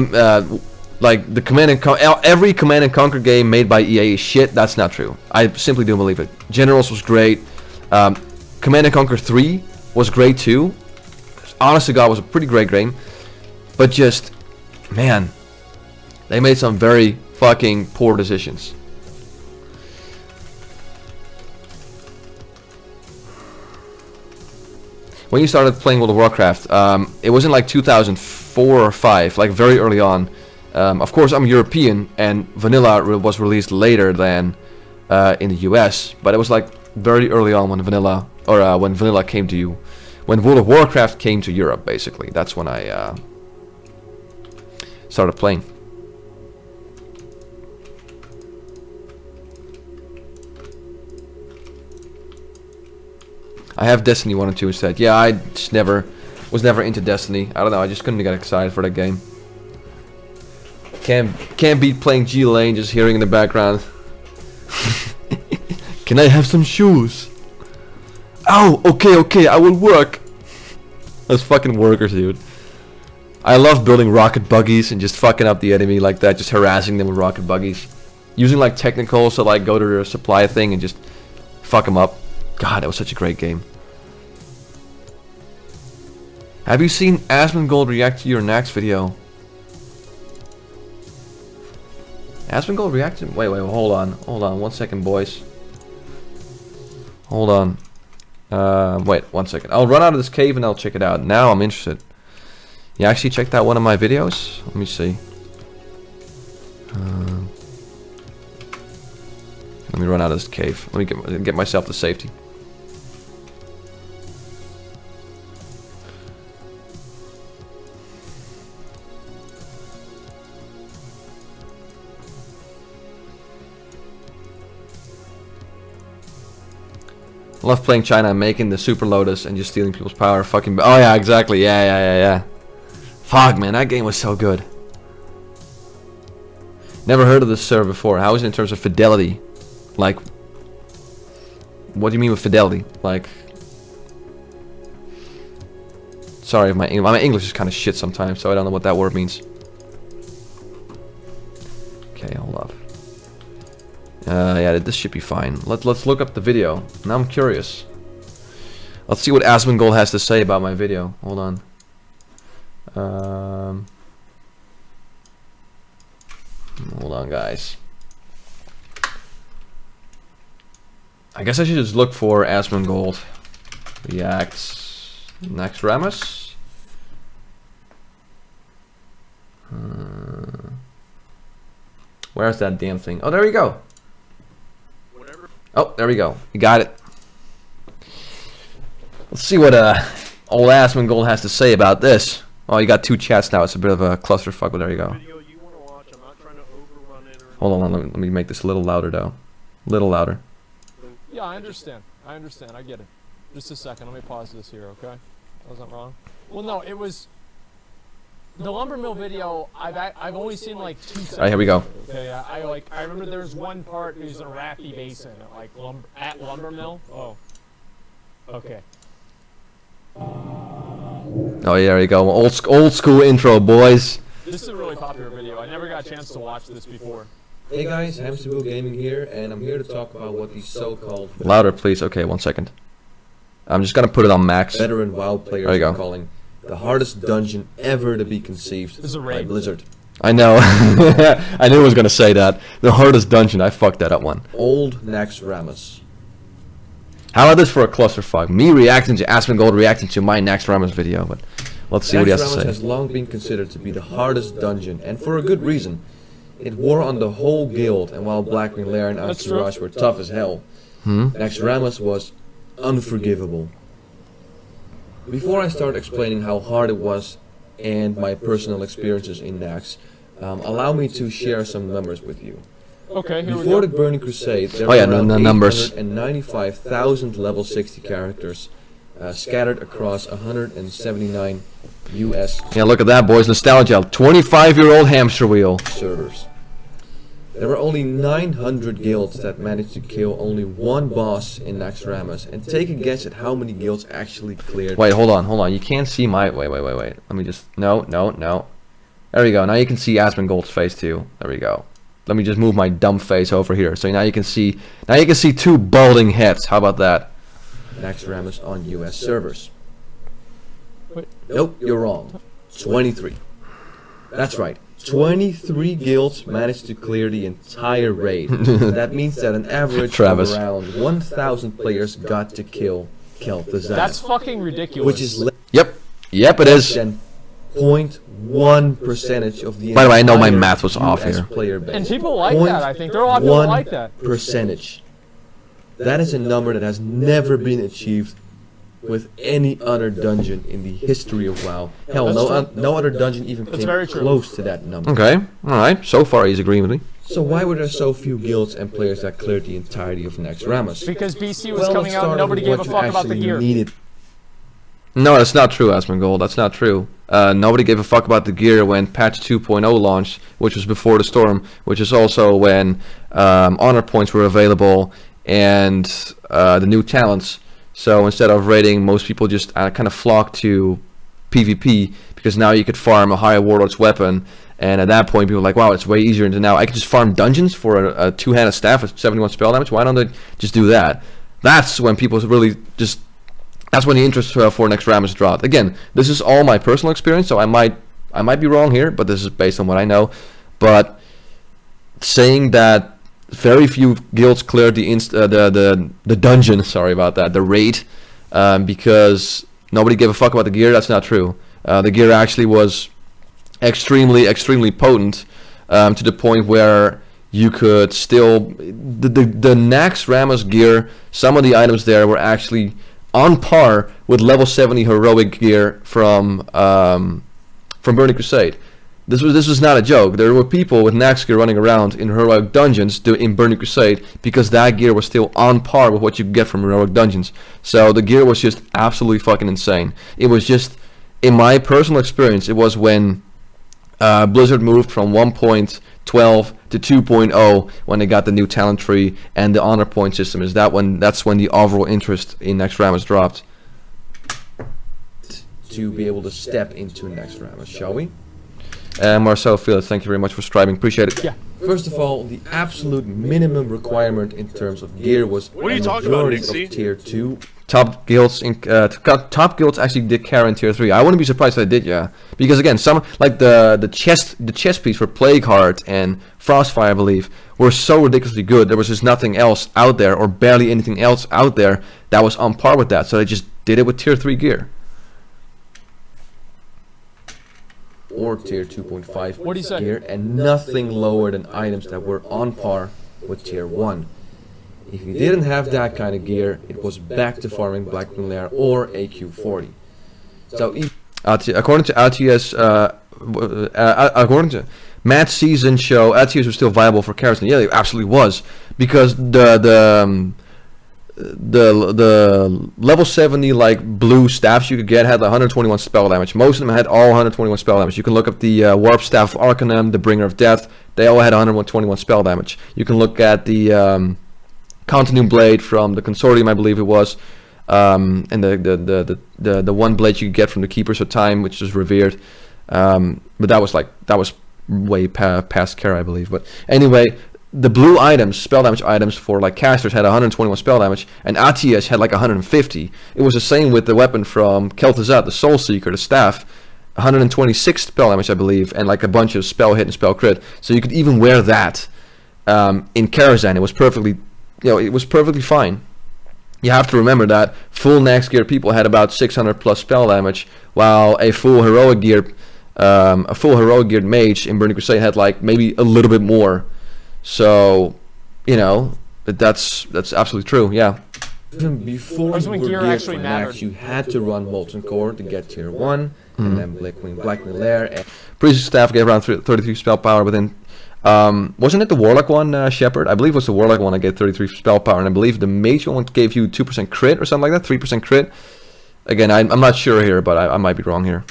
like the every Command and Conquer game made by EA is shit, that's not true. I simply don't believe it. Generals was great. Command and Conquer 3 was great too. Honest to God, was a pretty great game. But just, man, they made some very fucking poor decisions. When you started playing World of Warcraft, it was in like 2004 or 5, like very early on. Of course, I'm European, and Vanilla was released later than in the US, but it was like very early on when Vanilla, or when Vanilla came to you, when World of Warcraft came to Europe. Basically, that's when I started playing. I have Destiny 1 and 2 instead. Yeah, I just was never into Destiny. I don't know, I just couldn't get excited for that game. Can't beat playing G Lane, just hearing in the background. Can I have some shoes? Oh, okay, I will work. Those fucking workers, dude. I love building rocket buggies and just fucking up the enemy like that, just harassing them with rocket buggies. Using like technicals to like go to their supply thing and just fuck them up. God, that was such a great game. Have you seen Asmongold react to your Naxx video? Asmongold reacted? Wait, hold on, 1 second, boys. Hold on. Wait, 1 second. I'll run out of this cave and I'll check it out. Now I'm interested. You actually checked out one of my videos? Let me see. Let me run out of this cave. Let me get myself to safety. I love playing China and making the Super Lotus and just stealing people's power. Fucking. Oh yeah, exactly. Yeah. Fuck, man, that game was so good. Never heard of this server before. How is it in terms of fidelity? Like, what do you mean with fidelity? Like, sorry, my English is kind of shit sometimes, so I don't know what that word means. Okay, hold up. Yeah, this should be fine. Let's look up the video. Now I'm curious. Let's see what Asmongold has to say about my video. Hold on. Hold on, guys. I guess I should just look for Asmongold reacts Naxxramas. Where's that damn thing? Oh, there we go. Oh, there we go. You got it. Let's see what old Asmongold has to say about this. Oh, you got two chats now. It's a bit of a clusterfuck, but there you go. Hold on, let me make this a little louder, though. A little louder. Yeah, I understand. I get it. Just a second. Let me pause this here, okay? I wasn't wrong. Well, no, it was the lumber mill video. I've only seen like 2 seconds. All right, here we go. Okay, I remember there was one part who's in a Raffy Basin at lumber mill. Oh. Okay. Oh yeah, there you go. Old school intro, boys. This is a really popular video. I never got a chance to watch this before. Hey guys, Hamsterville Gaming here, and I'm here to talk about what these so-called louder, please. Okay, 1 second. I'm just gonna put it on max. veteran WoW players are calling the hardest dungeon ever to be conceived by Blizzard. I know. I knew I was gonna say that. The hardest dungeon. I fucked that up one. Old Naxxramas. How about this for a clusterfuck? Me reacting to Asmongold reacting to my Naxxramas video, but let's see what he has to Naxxramas say. has long been considered to be the hardest dungeon, and for a good reason. It wore on the whole guild, and while Blackwing Lair and Entourage were tough as hell, Naxxramas was unforgivable. Before I start explaining how hard it was and my personal experiences in Nax, allow me to share some numbers with you. Okay, here Before we the go. Burning Crusade, there Oh yeah, were around the numbers. 895,000 level 60 characters scattered across 179 US Yeah, look at that, boys. Nostalgia. 25-year-old hamster wheel. servers. There were only 900 guilds that managed to kill only one boss in Naxxramas, and take a guess at how many guilds actually cleared. Wait, hold on. You can't see my... Wait. Let me just... No. There we go. Now you can see Asmongold's face too. There we go. Let me just move my dumb face over here. So now you can see... Now you can see two balding heads. How about that? Naxxramas on US servers. Wait. Nope, you're wrong. 23. That's right. 23 guilds managed to clear the entire raid. That means that an average Travis. of around 1,000 players got to kill Kel'Thuzad. That's fucking ridiculous. Which is less Yep, it is. than 0.1% of the By the way, I know my entire math was off US here. player base. And people like that, I think. There are a lot of people like that. Percentage. That is a number that has never been achieved with any other dungeon in the history of WoW. Hell, no other dungeon even came very true. close to that number. Okay, alright. So far he's agreeing with me. So why were there so few guilds and players that cleared the entirety of Naxxramas? Because BC was Well, coming let's out start and nobody with gave a what you fuck about the actually gear. needed. No, that's not true, Asmongold. That's not true. Nobody gave a fuck about the gear when patch 2.0 launched, which was before the storm, which is also when honor points were available and the new talents. So instead of raiding, most people just kind of flocked to PvP because now you could farm a higher warlord's weapon. And at that point, people were like, wow, it's way easier. And now I can just farm dungeons for a two-handed staff with 71 spell damage. Why don't they just do that? That's when people really just... That's when the interest for Naxxramas dropped. Again, this is all my personal experience, so I might be wrong here, but this is based on what I know. But saying that very few guilds cleared the dungeon, sorry about that, the raid, because nobody gave a fuck about the gear, that's not true. The gear actually was extremely potent, to the point where you could still... The Naxxramas gear, some of the items there were actually on par with level 70 heroic gear from Burning Crusade. This was not a joke. There were people with Nax gear running around in heroic dungeons in Burning Crusade because that gear was still on par with what you could get from heroic dungeons. So the gear was just absolutely fucking insane. It was just, in my personal experience, it was when Blizzard moved from 1.12 to 2.0 when they got the new talent tree and the honor point system. That's when the overall interest in Naxxramas dropped. To be able to step into Naxxramas, shall we? Marcel Felix, thank you very much for subscribing. Appreciate it. Yeah. First of all, the absolute minimum requirement in terms of gear was What are you talking about, majority Nixie? of tier 2. Top guilds actually did carry in tier 3. I wouldn't be surprised if they did, yeah. Because again, some like the chest piece for Plague Heart and Frostfire, I believe, were so ridiculously good. There was just nothing else out there, or barely anything else out there that was on par with that. So they just did it with tier 3 gear. Or tier 2.5 What do you say? gear, and nothing lower than items that were on par with tier 1. If you didn't have that kind of gear, it was back to farming Blackmoon Lair or AQ40. So According to RTS, according to Matt's season show, RTS was still viable for Karastan. Yeah, it absolutely was, because the level 70 like blue staffs you could get had 121 spell damage. Most of them had all 121 spell damage. You can look up the Warp Staff of Arcanum, the Bringer of Death. They all had 121 spell damage. You can look at the Continuum Blade from the Consortium, I believe it was, and the one blade you could get from the Keepers of Time, which is revered. But that was way past Kara, I believe. But anyway, the blue items, spell damage items for like casters had 121 spell damage, and ATS had like 150. It was the same with the weapon from Kel'Thuzad, the Soul Seeker, the staff, 126 spell damage, I believe, and like a bunch of spell hit and spell crit. So you could even wear that in Karazhan. It was perfectly, it was perfectly fine. You have to remember that full Nax gear people had about 600 plus spell damage, while a full heroic geared mage in Burning Crusade had like maybe a little bit more. So, that's absolutely true. Yeah. even before you were geared for Nax, you had to run Molten Core to get tier 1, and then Blackmoon Lair. Priest staff gave around 33 spell power within Wasn't it the Warlock one, Shepard? I believe it was the Warlock one that gave 33 spell power, and I believe the Mage one gave you 2% crit or something like that, 3% crit. Again, I'm not sure here, but I might be wrong here.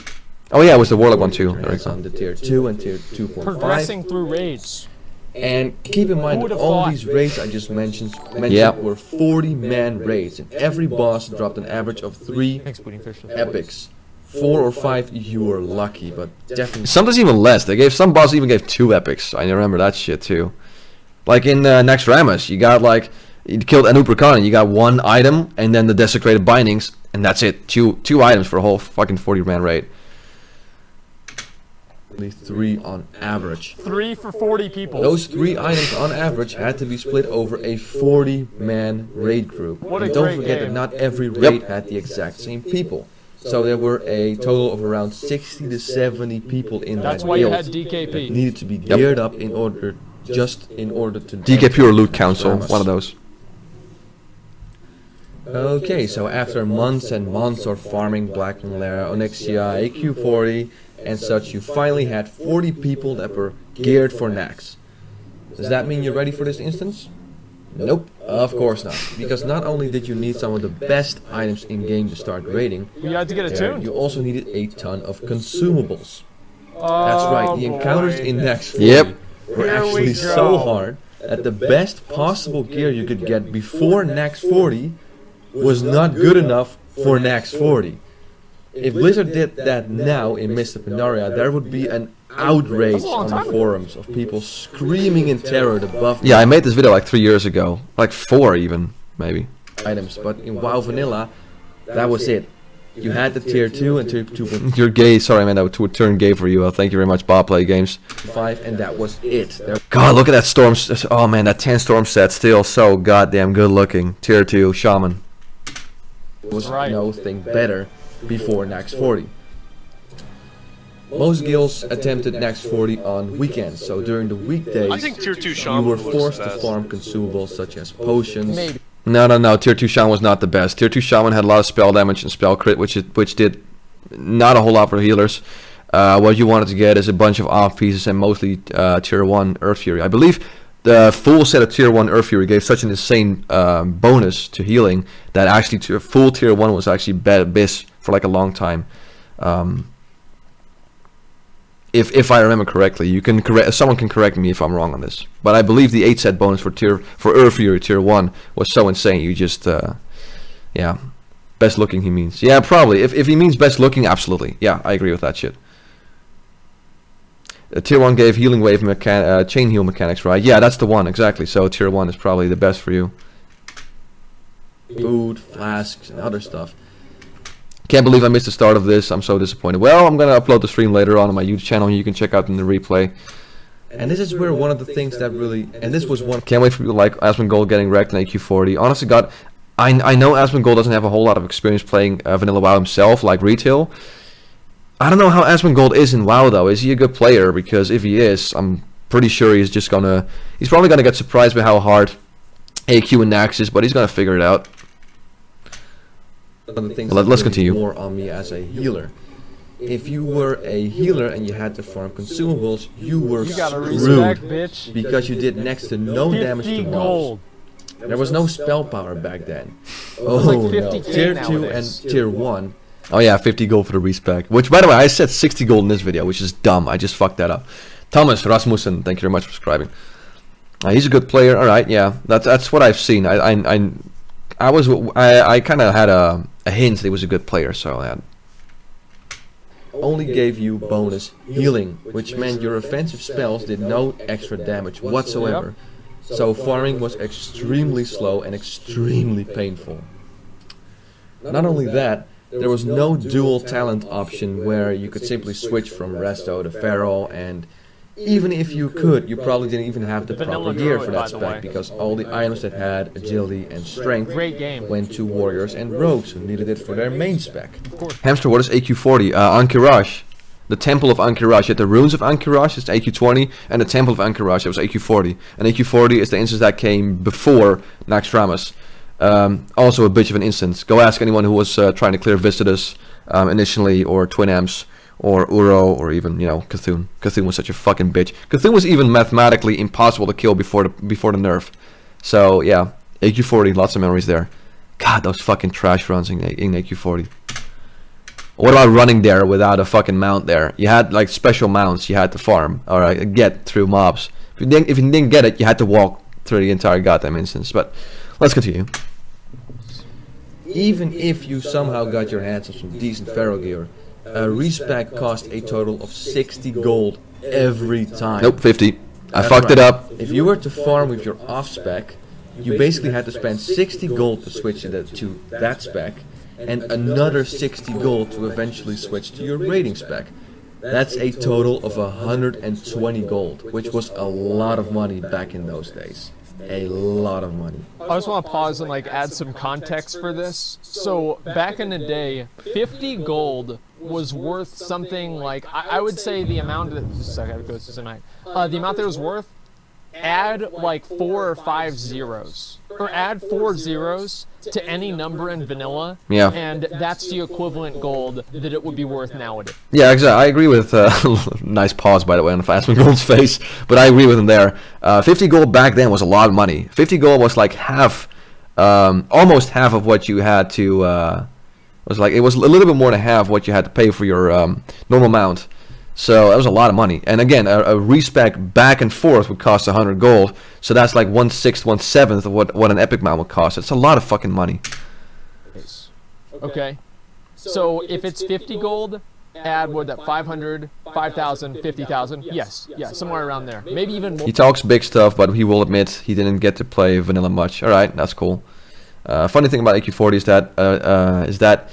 Oh yeah, it was the Warlock one too. It's on the tier 2 and tier 2.5. Progressing through raids. And keep in mind, all these raids I just mentioned were 40-man raids, and every boss dropped an average of 3 epics. 4 or 5, you were lucky, but definitely. Sometimes even less. They gave some bosses even gave 2 epics. I remember that shit too. Like in Naxxramas, you got like you killed an Upercon and you got 1 item and then the desecrated bindings, and that's it. Two items for a whole fucking 40-man raid. 3 on average. 3 for 40 people. Those 3 items on average had to be split over a 40-man raid group. What and a don't great forget game. that not every raid had the exact same people. So there were a total of around 60 to 70 people in That's that why you guild had DKP. that needed to be geared up in order to DKP or Loot Council, one of those. Okay, so after months and months of farming Black Lara, Onyxia, AQ40 and such, you finally had 40 people that were geared for Nax. Does that mean you're ready for this instance? Nope, of course not. Because not only did you need some of the best items in game to start raiding, You had to get a tune. you also needed a ton of consumables. That's right, the encounters in Nax 40 Yep. were actually so hard that the best possible gear you could get before Nax 40 was not good enough for Nax 40. If Blizzard did that now in Mist of Pandaria, there would be an outrage on the forums of people screaming in terror the buff Yeah, I made this video like 3 years ago, like 4 even, maybe. items, but in WoW Vanilla, that was it. You had the tier 2 and tier 2.5, You're gay. Sorry, man. That would turn gay for you. Thank you very much, Bob Play Games. and that was it. There God, look at that storm. Oh man, that 10 storm set still so goddamn good looking. Tier 2 Shaman. was no thing better before Nax 40. Most guilds attempted Nax 40 on weekends, so during the weekdays, I think tier 2 you Shaman were was forced the to best. farm consumables such as potions. No. Tier 2 Shaman was not the best. Tier 2 Shaman had a lot of spell damage and spell crit, which did not a whole lot for healers. What you wanted to get is a bunch of off pieces and mostly tier 1 Earth Fury. I believe the full set of tier 1 Earth Fury gave such an insane bonus to healing that actually to a full tier 1 was actually best for like a long time. If I remember correctly, you can someone can correct me if I'm wrong on this. But I believe the 8 set bonus for Earth Fury tier 1 was so insane. You just yeah, best looking he means. Yeah, probably. If he means best looking, absolutely. Yeah, I agree with that shit. Tier 1 gave healing wave chain heal mechanics, right? Yeah, that's the one, exactly. So tier 1 is probably the best for you. Food, flasks, and other stuff. Can't believe I missed the start of this. I'm so disappointed. Well, I'm gonna upload the stream later on my YouTube channel. You can check out in the replay. And this is where one of the things that really, and this was one. Can't wait for people like Asmongold getting wrecked in AQ40. Honestly, God, I know Asmongold doesn't have a whole lot of experience playing Vanilla WoW himself, like retail. I don't know how Asmongold is in WoW though. Is he a good player? Because if he is, I'm pretty sure he's probably gonna get surprised by how hard AQ and Nax is, but he's gonna figure it out. One of the things Let's that continue. more on me as a healer. If you were a healer and you had to farm consumables, you were You gotta screwed respect, bitch. because you did next to no damage 50 to mobs. gold. There was no spell power back then. Oh like no! 50K Tier 2 and nowadays. tier 1. Oh yeah, 50 gold for the respec. Which, by the way, I said 60 gold in this video, which is dumb. I just fucked that up. Thomas Rasmussen, thank you very much for subscribing. He's a good player. All right, yeah, that's what I've seen. I kind of had a hint that he was a good player, so yeah. Only gave you bonus healing, which meant your offensive spells did no extra damage whatsoever. So farming was extremely slow and extremely painful. Not only that, there was no dual talent option where you could simply switch from Resto to Feral, and even if you could, you probably didn't even have the proper Vanilla gear Druid, for by that the spec, way. because all the items that had agility and strength Great game. went to warriors and rogues who needed it for their main spec. Hamster, what is AQ40? Ankiraj. The Temple of Ankiraj. You had the Runes of Ankiraj, it's AQ20, and the Temple of Ankiraj, that was AQ40. And AQ40 is the instance that came before Naxxramas. Also a bitch of an instance. Go ask anyone who was trying to clear Visitors initially, or Twin Amps, or Uro, or even, you know, Cthulhu. Cthulhu was such a fucking bitch. Cthulhu was even mathematically impossible to kill before the nerf. So yeah, AQ40, lots of memories there. God, those fucking trash runs in AQ40. What about running there without a fucking mount there? You had like special mounts you had to farm or get through mobs. If you didn't get it, you had to walk through the entire goddamn instance. But let's continue. Even if you somehow got your hands on some decent Pharaoh gear, a respec cost a total of 60 gold every time. Nope, 50. I That's fucked it right. up. If you were to farm with your off spec, you basically had to spend 60 gold to switch to that spec, and another 60 gold to eventually switch to your rating spec. That's a total of 120 gold, which was a lot of money back in those days. A lot of money. I just want to pause and like add some context for this. So back in the day, 50 gold was worth something like, I would say the amount that, just a second, it goes to tonight. The amount that it was worth, add like 4 or 5 zeros, or add 4 zeros to any number in vanilla, Yeah. and that's the equivalent gold that it would be worth nowadays. Yeah, exactly. I agree with nice pause by the way on Asmongold's face, but I agree with him there. 50 gold back then was a lot of money. 50 gold was like half, almost half of what you had to. It was a little bit more than half what you had to pay for your normal mount. So that was a lot of money. And again, a respec back and forth would cost 100 gold. So that's like 1/6, 1/7 of what an epic mount would cost. It's a lot of fucking money. Okay. So if it's 50 gold, add what that 500, 5,000, 50,000. Yes, yeah, somewhere around there. Maybe even more. He talks big stuff, but he will admit he didn't get to play vanilla much. All right, that's cool. Funny thing about AQ40 is that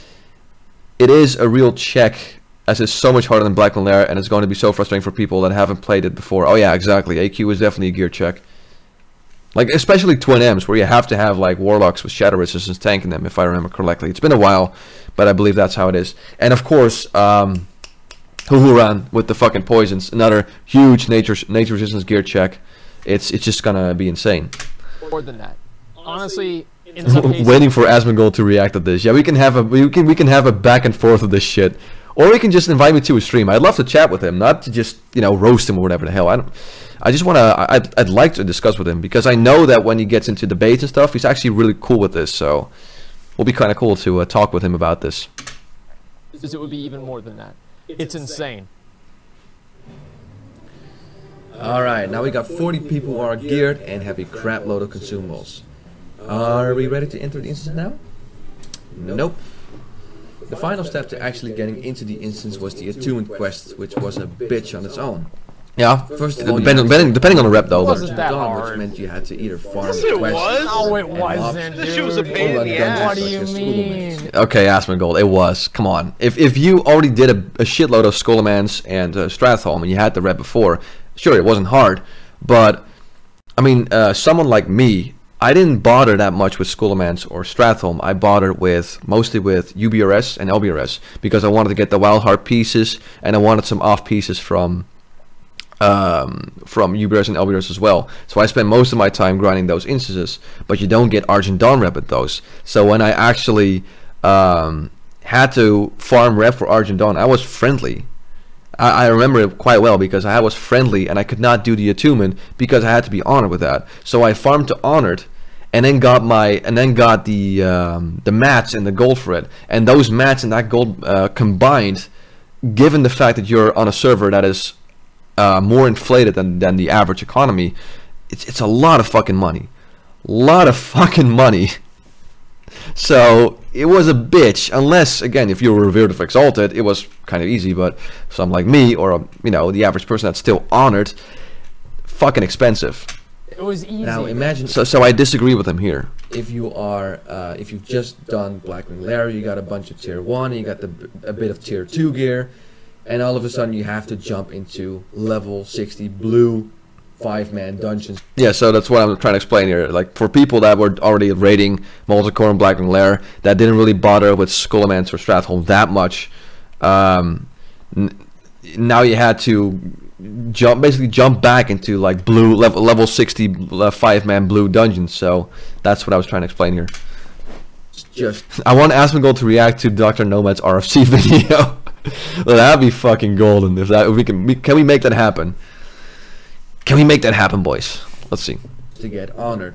it is a real check, as it's so much harder than Black Lair, and it's going to be so frustrating for people that haven't played it before. Oh yeah, exactly. AQ is definitely a gear check. Like, especially Twin M's, where you have to have like Warlocks with Shadow Resistance tanking them, if I remember correctly. It's been a while, but I believe that's how it is. And of course, Huhuran with the fucking poisons, another huge nature resistance gear check. It's just gonna be insane. More than that. Honestly, in some cases, Waiting for Asmongold to react to this. Yeah, we can have a back and forth of this shit. Or he can just invite me to a stream. I'd love to chat with him, not to just, you know, roast him or whatever the hell. I'd like to discuss with him, because I know that when he gets into debates and stuff, he's actually really cool with this. So it'll be kind of cool to talk with him about this. it would be even more than that. It's insane. Alright, now we got 40 people who are geared and have a crap load of consumables. Are we ready to enter the instance now? Nope. The final step to actually getting into the instance was the attunement quest, which was a bitch on its own. Yeah, First of all, depending on the rep though. But Wasn't that Dawn, hard. which meant you had to either farm Yes, it quests was. No, it and wasn't, mobs, This shit was a dude. pain in or the run ass. What do dungeons you such as Skullmanes. mean? okay, Asmongold, it was. Come on. If you already did a shitload of Skullmans and Stratholm, and you had the rep before, sure, it wasn't hard. But I mean, someone like me, I didn't bother that much with Skullmans or Stratholm. I bothered mostly with UBRS and LBRS, because I wanted to get the Wild Heart pieces, and I wanted some off pieces from UBRS and LBRS as well. So I spent most of my time grinding those instances, but you don't get Argent Dawn rep at those. So when I actually had to farm rep for Argent Dawn, I was friendly. I remember it quite well, because I was friendly and I could not do the attunement because I had to be honored with that. So I farmed to honored, and then got the mats and the gold for it. And those mats and that gold combined, given the fact that you're on a server that is more inflated than the average economy, it's a lot of fucking money. Lot of fucking money. So it was a bitch, unless, again, if you were revered of exalted, it was kind of easy. But some like me, or you know, the average person that's still honored, fucking expensive. It was easy. Now imagine So I disagree with him here. if you are, if you've just done Blackwing Lair, you got a bunch of tier 1, you got a bit of tier 2 gear, and all of a sudden you have to jump into level 60 blue 5-man dungeons. Yeah, so that's what I'm trying to explain here. Like, for people that were already raiding Multicore and Blackwing Lair, that didn't really bother with Skullmans or Stratholm that much, now you had to basically jump back into like blue level 60 5-man blue dungeons. So that's what I was trying to explain here. Just I want Asmongold to react to Dr. Nomad's RFC video. Well, that'd be fucking golden if that. If we can we make that happen? Can we make that happen, boys? Let's see. To get honored.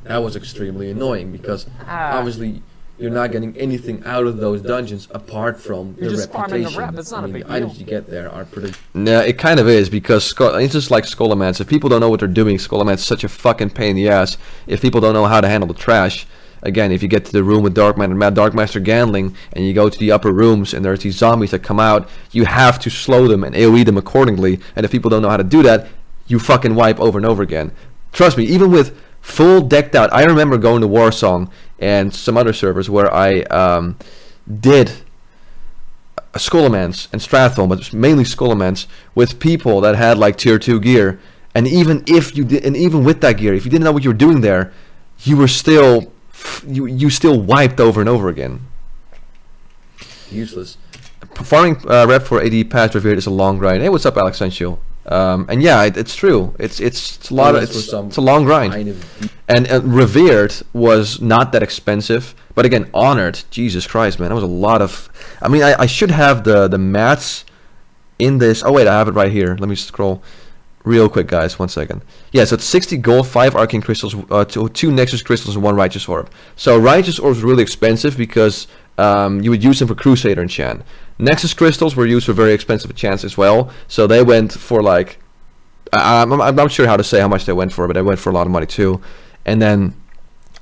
That was extremely annoying because obviously you're not getting anything out of those dungeons apart from the reputation. That's not a big the items you get there are pretty. Yeah, it kind of is because it's just like Skullomance. If people don't know what they're doing, Skullomance is such a fucking pain in the ass. If people don't know how to handle the trash, again, if you get to the room with Darkmaster Gandling and you go to the upper rooms and there's these zombies that come out, you have to slow them and AoE them accordingly. And if people don't know how to do that, you fucking wipe over and over again. Trust me, even with full decked out, I remember going to Warsong and some other servers where I did Skullomance and Stratholme, but mainly Skullomance, with people that had like tier 2 gear. And even if you did, and even with that gear, if you didn't know what you were doing there, you were still you still wiped over and over again. Useless. Farming rep for AD past revered is a long grind. Hey, what's up, Alex Sensual? And yeah, it's true. It's a lot of it's a long grind. Kind of and revered was not that expensive, but again, honored. Jesus Christ, man, that was a lot of. I mean, I should have the mats in this. Oh wait, I have it right here. Let me scroll real quick, guys. 1 second. Yeah, so it's 60 gold, 5 arcane crystals, 2 nexus crystals, and 1 righteous orb. So righteous orbs were really expensive because you would use them for Crusader enchant. Nexus crystals were used for very expensive enchants as well, so they went for like I'm not sure how to say how much they went for, but they went for a lot of money too. And then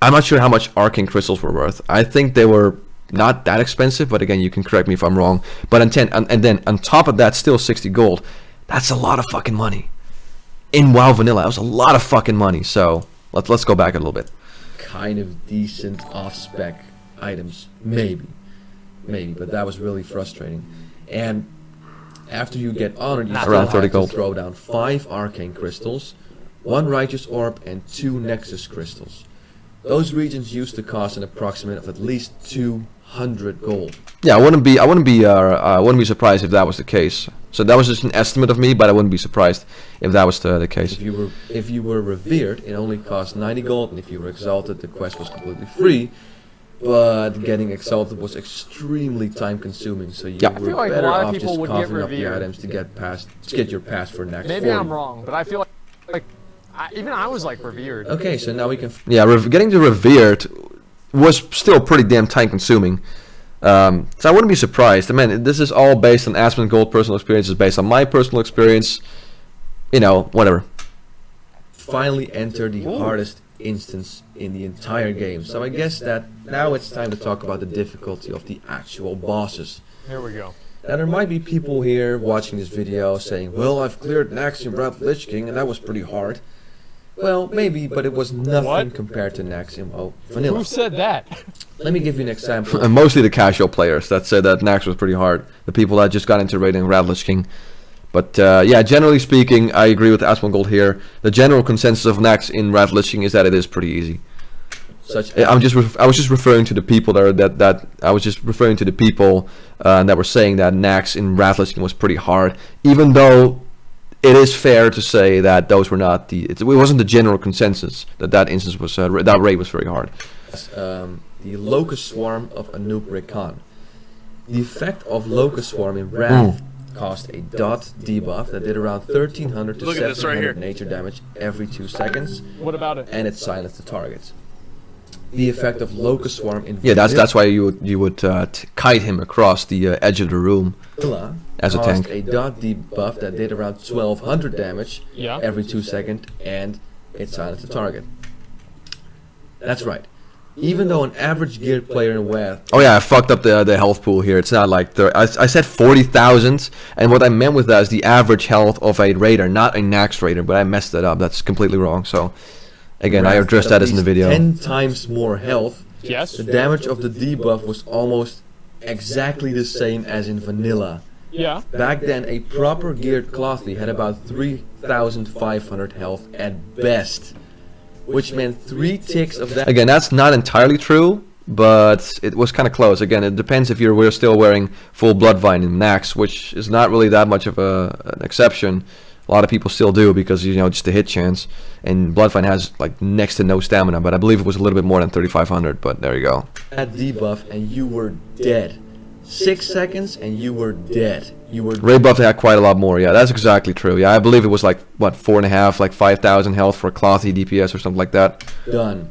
I'm not sure how much arcane crystals were worth. I think they were not that expensive, but again, you can correct me if I'm wrong. But and then on top of that, still 60 gold. That's a lot of fucking money. In WoW Vanilla, that was a lot of fucking money. So let's go back a little bit. kind of decent off-spec items, maybe, but that was really frustrating. And after you get honored, you still around have 30 to gold. throw down 5 arcane crystals, 1 righteous orb, and 2 nexus crystals. Those regions used to cost an approximate of at least 200 gold. Yeah, I wouldn't be surprised if that was the case. So that was just an estimate of me, but I wouldn't be surprised if that was the case. If you were revered, it only cost 90 gold, and if you were exalted, the quest was completely free. But getting exalted was extremely time consuming, so you were like better a lot of off people just would get coughing up the revered. items to get your pass for next. Maybe 40. I'm wrong, but I feel like even I was like revered. Okay, so now we can. Yeah, getting to revered was still pretty damn time consuming. So I wouldn't be surprised. I mean, this is all based on Asmongold personal experiences, based on my personal experience. You know, whatever. Finally enter the hardest instance in the entire game. So I guess that now it's time to talk about the difficulty of the actual bosses. Here we go. Now there might be people here watching this video saying, well, I've cleared Naxxramas Lich King and that was pretty hard. Well, maybe, but it was nothing compared to Naxxramas Vanilla. Who said that? Let me give you an example. And mostly the casual players that said that Nax was pretty hard. The people that just got into raiding Lich King. But yeah, generally speaking, I agree with Asmongold here. The general consensus of Nax in Lich King is that it is pretty easy. I was just referring to the people that were saying that Nax in Lich King was pretty hard, even though it is fair to say that those were not it wasn't the general consensus that instance was that raid was very hard. The Locust Swarm of Anub-Rikan. The effect of Locust Swarm in Wrath cost a dot debuff that did around 1300 to 1700 nature damage every 2 seconds. What about it? And it silenced the target. The effect of Locust Swarm in that's why you would kite him across the edge of the room Vanilla as a tank. a dot debuff that did around 1200 damage every 2 seconds, and it silenced the target. That's right. Even though an average geared player in Wrath... Oh yeah, I fucked up the health pool here. It's not like... I said 40,000, and what I meant with that is the average health of a raider, not a Nax raider, but I messed that up. That's completely wrong, so... Again, I addressed that as in the video. 10 times more health. Yes. The damage of the debuff was almost exactly the same as in Vanilla. Yeah. Back then, a proper geared Clothy had about 3,500 health at best, which meant 3 ticks of that. Again, that's not entirely true, but it was kind of close. Again, it depends if we're still wearing full Bloodvine in Nax, which is not really that much of an exception. A lot of people still do because, you know, just a hit chance. And Bloodvine has like next to no stamina, but I believe it was a little bit more than 3,500, but there you go. That debuff and you were dead. 6 seconds and you were dead. You were Ray buff had quite a lot more. Yeah, that's exactly true. Yeah, I believe it was like what 4.5, like 5,000 health for clothy DPS or something like that. done.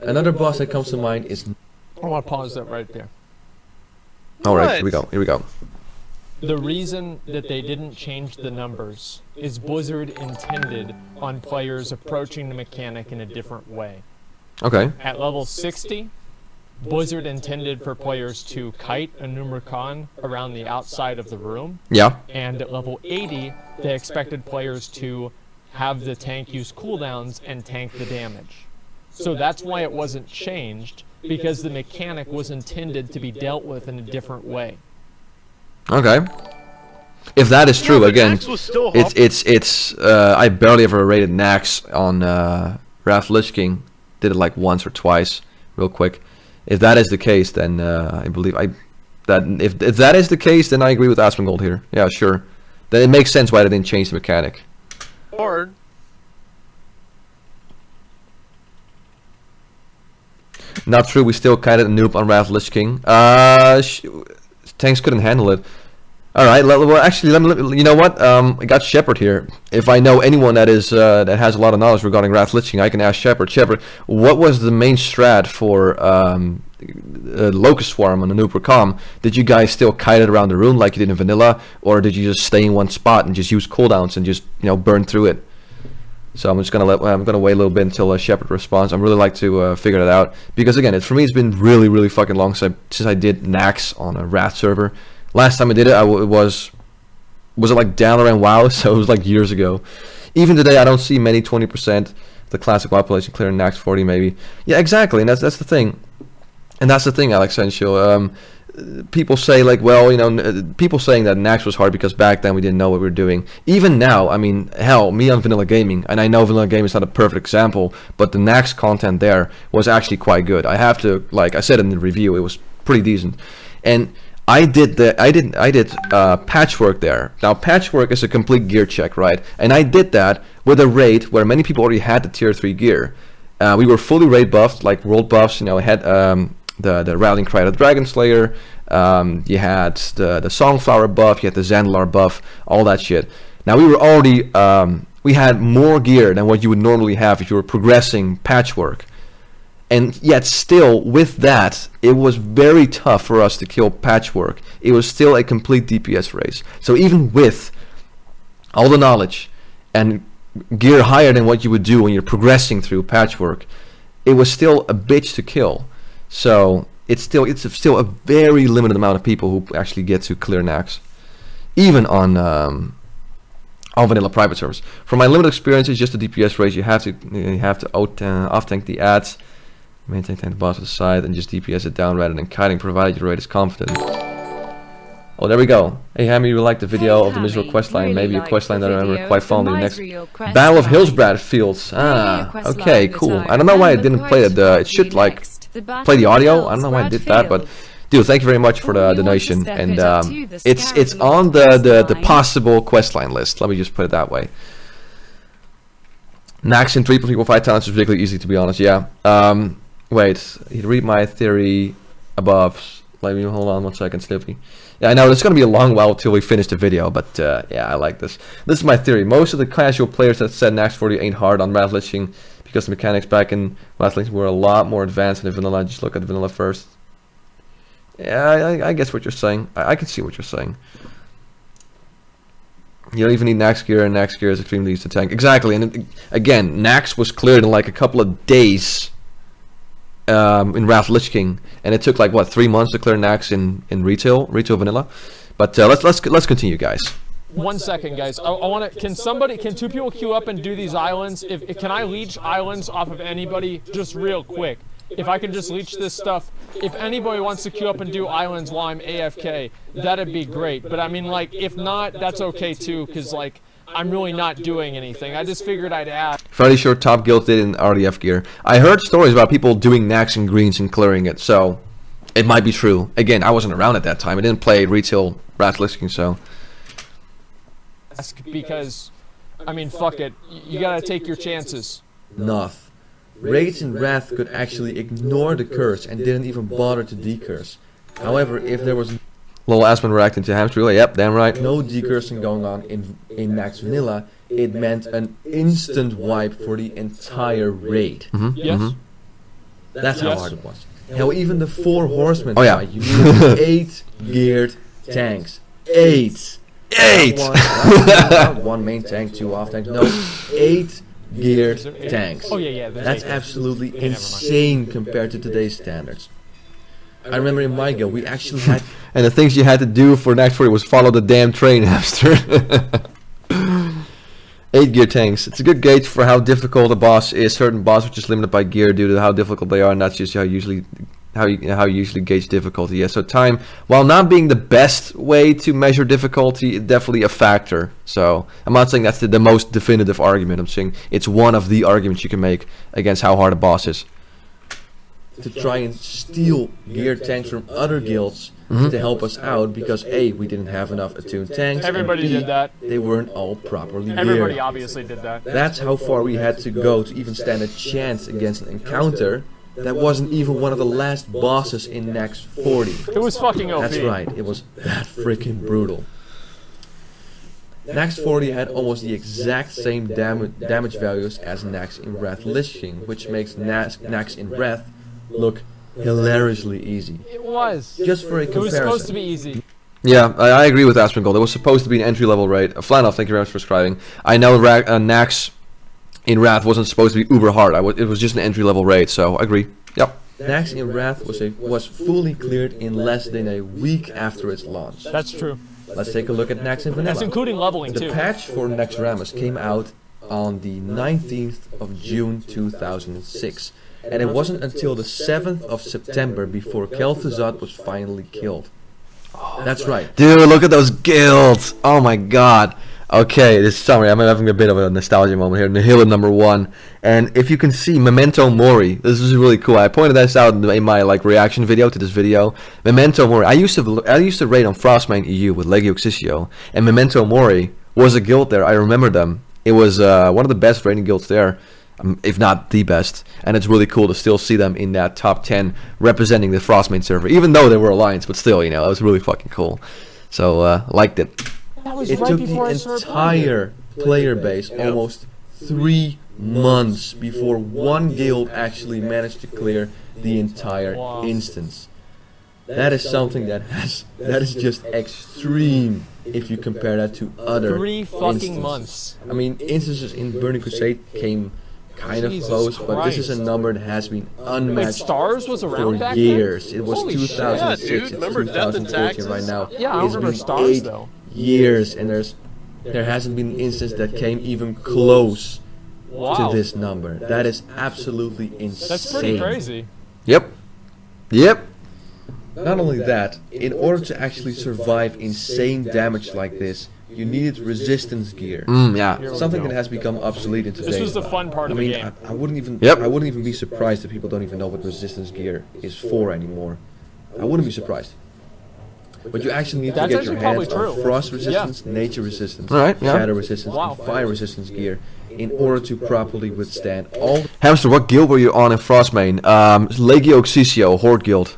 Another boss that comes to mind is. I want to pause that right there. All right, here we go. Here we go. The reason that they didn't change the numbers is Blizzard intended on players approaching the mechanic in a different way. Okay. At level 60, Blizzard intended for players to kite a Numricon around the outside of the room. Yeah. And at level 80, they expected players to have the tank use cooldowns and tank the damage. So that's why it wasn't changed, because the mechanic was intended to be dealt with in a different way. Okay. If that is true, again, I barely ever rated Nax on Wrath Lich King. Did it like once or twice, real quick. If that is the case, then I believe if that is the case, then I agree with Asmongold here. Yeah, sure. Then it makes sense why they didn't change the mechanic. Or Not true. We still kited a noob on Wrath Lich King. Tanks couldn't handle it. All right. Well, actually, let me. You know what? I got Shepard here. If I know anyone that is that has a lot of knowledge regarding Wrath Lich King, I can ask Shepard. Shepard, what was the main strat for Locust Swarm on the Noob? Did you guys still kite it around the room like you did in Vanilla, or did you just stay in one spot and just use cooldowns and just burn through it? So I'm just gonna wait a little bit until Shepard responds. I'd really like to figure that out, because again, for me it's been really fucking long since I did Nax on a Wrath server. Last time I did it, was it like Dalaran WoW? So it was like years ago. Even today, I don't see many 20% the classic population clearing Nax 40 maybe. Yeah, exactly, and that's the thing. And that's the thing, Alexential. People say like, well, people saying that Nax was hard because back then we didn't know what we were doing. Even now, I mean, hell, me on Vanilla Gaming, and I know Vanilla Gaming is not a perfect example, but the Nax content there was actually quite good. I have to, like I said in the review, it was pretty decent. And I did patchwork there. Now patchwork is a complete gear check, right? And I did that with a raid where many people already had the tier 3 gear. We were fully raid buffed, like world buffs. I had the Rallying Cry of the Dragon Slayer. You had the Songflower buff. You had the Zandalar buff. All that shit. Now we were already we had more gear than what you would normally have if you were progressing patchwork. And yet still, with that, it was very tough for us to kill Patchwork. It was still a complete DPS race. So even with all the knowledge and gear higher than what you would do when you're progressing through Patchwork, it was still a bitch to kill. So it's still a very limited amount of people who actually get to clear Nax, even on vanilla private servers. From my limited experience, it's just a DPS race. You have to off-tank the ads, maintain the boss to the side, and just DPS it down rather than kiting, provided your raid is confident. Oh, there we go. Hey Hammy, you like the video of the miserable questline? Maybe a questline that I remember quite fondly. The next Battle of Hillsbrad Fields. Ah, okay, cool. I don't know why I didn't play it. It should like play the audio. I don't know why I did that, but dude, thank you very much for the donation. And it's on the possible questline list. Let me just put it that way. Nax in 3 people 5 talents is particularly easy, to be honest. Yeah. Wait, read my theory above. Let me hold on 1 second, Slippy. Yeah, I know it's gonna be a long while till we finish the video, but yeah, I like this. This is my theory. Most of the casual players that said Nax 40 ain't hard on Wrath Lich King because the mechanics back in Wrath Lich were a lot more advanced than Vanilla. Just look at Vanilla first. Yeah, I guess what you're saying. I can see what you're saying. You don't even need Nax gear, and Nax gear is extremely easy to tank. Exactly, and again, Nax was cleared in like a couple of days. In Wrath Lich King, and it took like what 3 months to clear Nax in retail vanilla. But let's continue, guys. 1 second, guys. I want to. Can 2 people queue up and do these islands? Can I leech islands off of anybody just real quick? If I can just leech this stuff, if anybody wants to queue up and do islands while I'm AFK, that'd be great. But I mean, like, if not, that's okay too, because like, I'm really not doing anything. I just figured I'd ask. Fairly sure Top Guild did in RDF gear. I heard stories about people doing Nax and greens and clearing it, so it might be true. Again, I wasn't around at that time. I didn't play retail Wrath Lich King, so. Because, I mean, fuck it. You gotta take your chances. Noth. Raids in Wrath could actually ignore the curse and didn't even bother to decurse. However, if there was Little Aspen reacting to Hamster Relay. Yep, damn right. no decursing going on in Nax Vanilla, it meant an instant wipe for the entire raid. Yes. That's how Yes. hard it was. Hell, even the 4 horsemen Oh, yeah. fight, you needed 8 geared tanks. 8! 8! Not one main tank, 2 off tanks. No, 8 geared Is there 8? tanks. Oh yeah. There's That's 8. absolutely Okay, never mind. insane compared to today's standards. I remember in my guild, we actually had And the things you had to do for next 40 was follow the damn train, Hamster. 8 gear tanks. It's a good gauge for how difficult a boss is. Certain bosses are just limited by gear due to how difficult they are, and that's just how you usually gauge difficulty. Yeah, so time, while not being the best way to measure difficulty, it's definitely a factor. So I'm not saying that's the most definitive argument. I'm saying it's one of the arguments you can make against how hard a boss is. to try and steal geared tanks from other guilds to help us out because A, we didn't have enough attuned tanks, Everybody and B, did that. they weren't all properly Everybody geared. obviously did that. That's how far we had to go to even stand a chance against an encounter that wasn't even one of the last bosses in Nax 40. It was fucking OP. That's right, it was that freaking brutal. Nax 40 had almost the exact same damage values as Nax in Wrath Lich King, which makes Nax in Wrath look hilariously easy. It was. Just for a It was comparison. supposed to be easy. Yeah, I agree with Asmongold. It was supposed to be an entry-level raid. Flanoff, thank you very much for subscribing. I know Nax in Wrath wasn't supposed to be uber hard. It was just an entry-level raid, so I agree. Yep. Nax in Wrath was fully cleared in less than a week after its launch. That's true. Let's take a look at Nax in Vanilla. That's including leveling The too. patch for Naxxramas came out on the 19th of June 2006, and it wasn't until the 7th of September before Kel'Thuzad was finally killed. That's right. Dude, look at those guilds. Oh my god. Okay, this summary, I'm having a bit of a nostalgia moment here. Nihila #1, and if you can see Memento Mori, this is really cool. I pointed this out in my reaction video to this video. Memento Mori. I used to raid on Frostmane EU with Legio Xisio, and Memento Mori was a guild there. I remember them. It was one of the best raiding guilds there, if not the best. And it's really cool to still see them in that top 10 representing the Frostmane server, even though they were Alliance. But still, you know, it was really fucking cool. So liked it. That was It right took before I the started playing. entire player base almost 3 months before one guild actually managed to clear the entire Wow. instance. That is something that is just extreme if you compare that to other 3 fucking instances. months. I mean, instances in Burning Crusade came kind of Jesus close, but this is a Christ. number that has been Wait, unmatched Stars was around for back years. It was Holy shit. 2006, Yeah, dude, it's remember Death and 2014 right Taxes? now. Yeah, I don't It's remember been Stars 8 though. years, and there hasn't been an instance that came even close Wow. to this number. That is absolutely insane. That's pretty crazy. Yep. Yep. Not only that, in order to actually survive insane damage like this, you needed resistance gear. Yeah. Here we Something go. that has become obsolete in today. This was the fun part I of mean, the game. I wouldn't even Yep. I wouldn't even be surprised if people don't even know what resistance gear is for anymore. I wouldn't be surprised. But you actually need That's to get your actually probably hands on true. frost resistance, nature resistance, Alright, yeah. shadow resistance, Wow. and fire resistance gear in order to properly withstand all Hamster, what guild were you on in Frostmane? Legio Xisio, Horde Guild.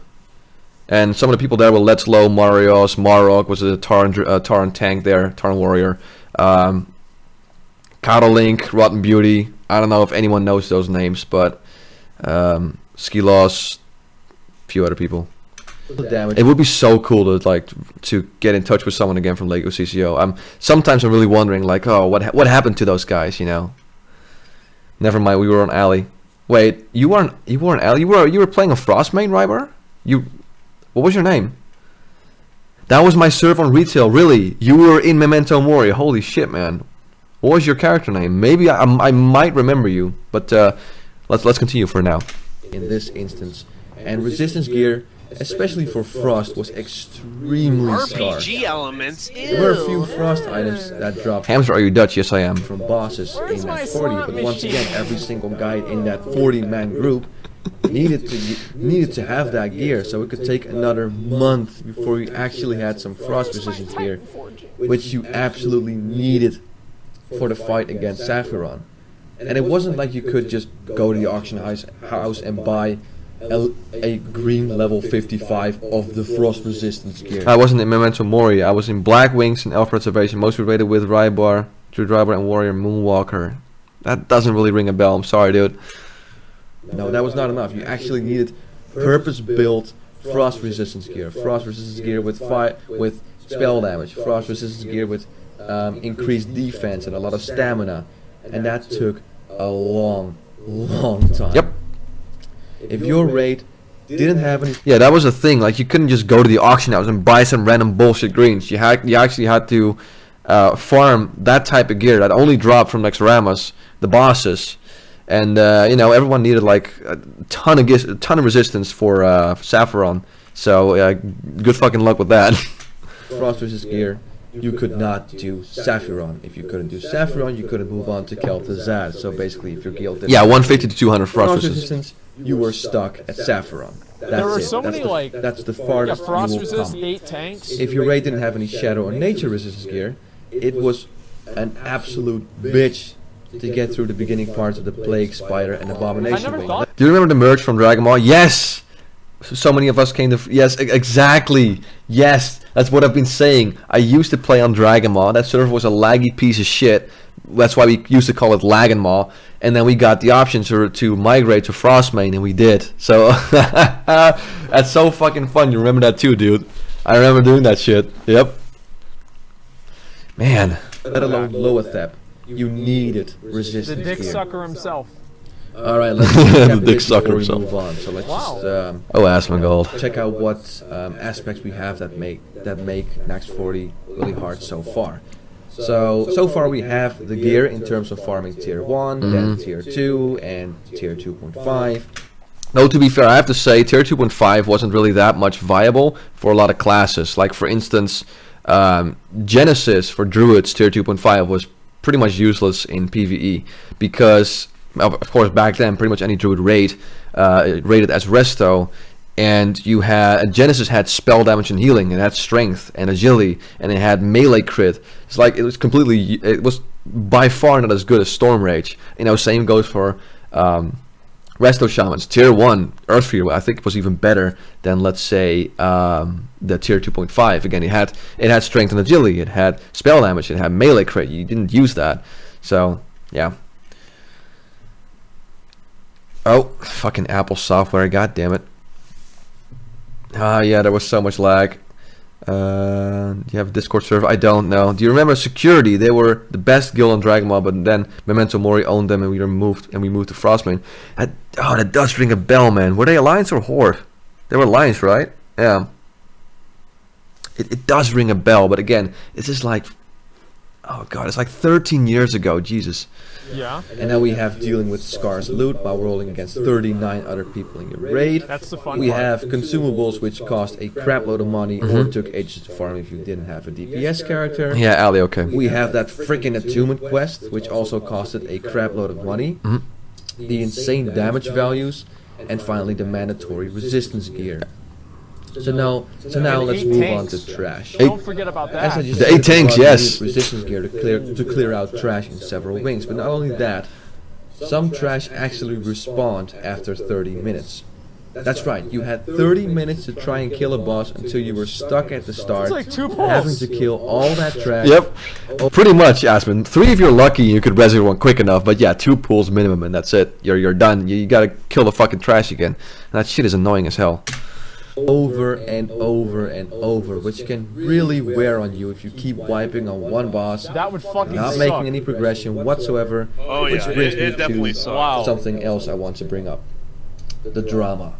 And some of the people there were Let's Low, Marios, Marok was a Taran tank there, Taran warrior. Link, Rotten Beauty. I don't know if anyone knows those names, but Skilos, a few other people. the damage. It would be so cool to get in touch with someone again from Lego CCO. Sometimes I'm really wondering oh what happened to those guys, you know. Never mind, we were on Alley. Wait, you weren't on Alley. You were playing a Frostmane, Ryber? What was your name? That was my serve on retail. Really, you were in Memento Mori. Holy shit, man. What was your character name? Maybe I might remember you, but let's continue for now. In this instance, and resistance gear, especially for frost, was extremely scarce. RPG elements. There were a few frost items that dropped Hamster, are you Dutch? Yes, I am. from bosses Where's in my that 40, slot but once machine? again, every single guy in that 40-man group needed to have that gear, so it could take another month before you actually had some frost resistance gear, which you absolutely needed for the fight against Saphiron. And it wasn't like you could just go to the auction house and buy a green level 55 of the frost resistance gear. I wasn't in Memento Mori. I was in Black Wings and Elf Preservation, mostly rated with Rybar, True Driver, and Warrior Moonwalker. That doesn't really ring a bell. I'm sorry, dude. No, that was not enough. You actually needed purpose-built frost resistance gear. Frost resistance gear with spell damage. Frost resistance gear with increased defense and a lot of stamina. And that took a long time. Yep. If your raid didn't have any... Yeah, that was a thing. Like, you couldn't just go to the auction house and buy some random bullshit greens. You actually had to farm that type of gear that only dropped from Naxxramas, the bosses. And you know, everyone needed like a ton of resistance for Saffron. So good fucking luck with that. Frost resist gear, you could not do Saffron. If you couldn't do Saffron, you couldn't move on to Kel'Thuzad. So basically, if your guild didn't... Yeah, 150 to 200 frost resistance. You were stuck at Saffron. There were so many like... That's the farthest frost you will resist, come. 8 tanks. If your raid didn't have any shadow or nature resistance gear, it was an absolute bitch to get through the beginning parts of the Plague, Spider, and Abomination Wing. Do you remember the merge from Dragon Ball? Yes! So many of us came to... Yes, exactly! Yes! That's what I've been saying. I used to play on Dragon Ball. That server was a laggy piece of shit. That's why we used to call it Laggin' Ball. And then we got the option to migrate to Frostmain, and we did. So, that's so fucking fun. You remember that too, dude. I remember doing that shit. Yep. Man. Let alone Loathep. You needed resistance The dick gear. sucker himself. Alright, let's The dick sucker himself. move on. So let's just Oh, Asmongold. check out what aspects we have that make Nax 40 really hard so far. So far we have the gear in terms of farming tier 1, then tier 2, and tier 2.5. No, to be fair, I have to say tier 2.5 wasn't really that much viable for a lot of classes. Like, for instance, Genesis for Druids tier 2.5 was pretty much useless in PvE because, of course, back then pretty much any Druid raid rated as Resto, and you had Genesis had spell damage and healing, and had strength and agility, and it had melee crit. It's like it was by far not as good as Storm Rage. You know, same goes for Resto Shamans. Tier 1 Earthfear, I think it was even better than, let's say, the tier 2.5. Again, it had strength and agility, it had spell damage, it had melee crit. You didn't use that. So, yeah. Oh, fucking Apple software, god damn it. Yeah, there was so much lag. You have a Discord server? I don't know. Do you remember Security? They were the best guild on Dragon Ball, but then Memento Mori owned them, and we moved to Frostmain. That does ring a bell, man. Were they Alliance or Horde? They were Alliance, right? Yeah. It does ring a bell, but again, it's just like, oh god, it's like 13 years ago. Jesus. Yeah. And now we have dealing with scarce loot while rolling against 39 other people in your raid. That's the fun We part. have consumables which cost a crap load of money or took ages to farm if you didn't have a DPS character. Yeah, Ali, okay. We have that freaking attunement quest which also costed a crap load of money. The insane damage values, and finally the mandatory resistance gear. So now let's move on to trash. Don't forget about As I that. just The said, 8 tanks, you yes. need resistance gear to clear out trash in several wings, but not only that, some trash actually respawned after 30 minutes. That's right, you had 30 minutes to try and kill a boss until you were stuck at the start, It's like 2 having pulls. to kill all that trash. Yep. Pretty much, Aspen. 3 if you're lucky, you could res everyone quick enough, but yeah, 2 pulls minimum, and that's it. You're done. You gotta kill the fucking trash again. And that shit is annoying as hell. Over and over and over, which can really wear on you if you keep wiping on one boss, That would fucking not suck. making any progression whatsoever. Oh which yeah, brings it me definitely to sucks. Wow. something else I want to bring up. The drama.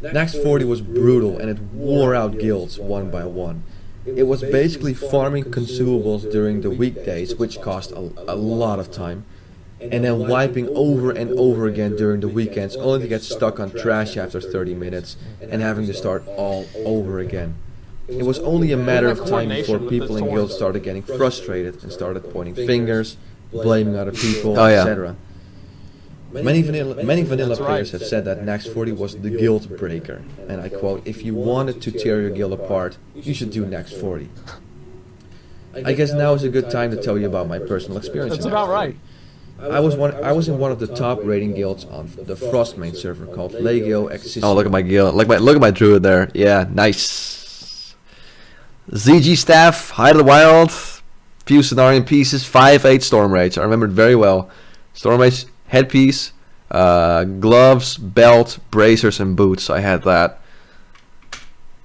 Nax 40 was brutal and it wore out guilds one by one. It was basically farming consumables during the weekdays, which cost a lot of time, and then wiping over and over again during the weekends, only to get stuck on trash after 30 minutes and having to start all over again. It was only a matter of time before people in guilds started getting frustrated and started pointing fingers, blaming other people, Oh, yeah. etc. Many vanilla That's players right. have said that Nax 40 was the guild breaker, and I quote, "If you wanted to tear your guild apart, you should do Nax 40." I guess now is a good time to tell you about my personal experience. That's in about Nax 40. right. I was in one of the top rating guilds on the Frostmane server called Legio Exis. Oh, look at my guild. Look at my druid there. Yeah, nice. ZG staff, Hide of the Wild, few Cenarian pieces, 5/8 Storm Rage. I remember it very well. Storm Rage headpiece, gloves, belt, bracers, and boots. I had that.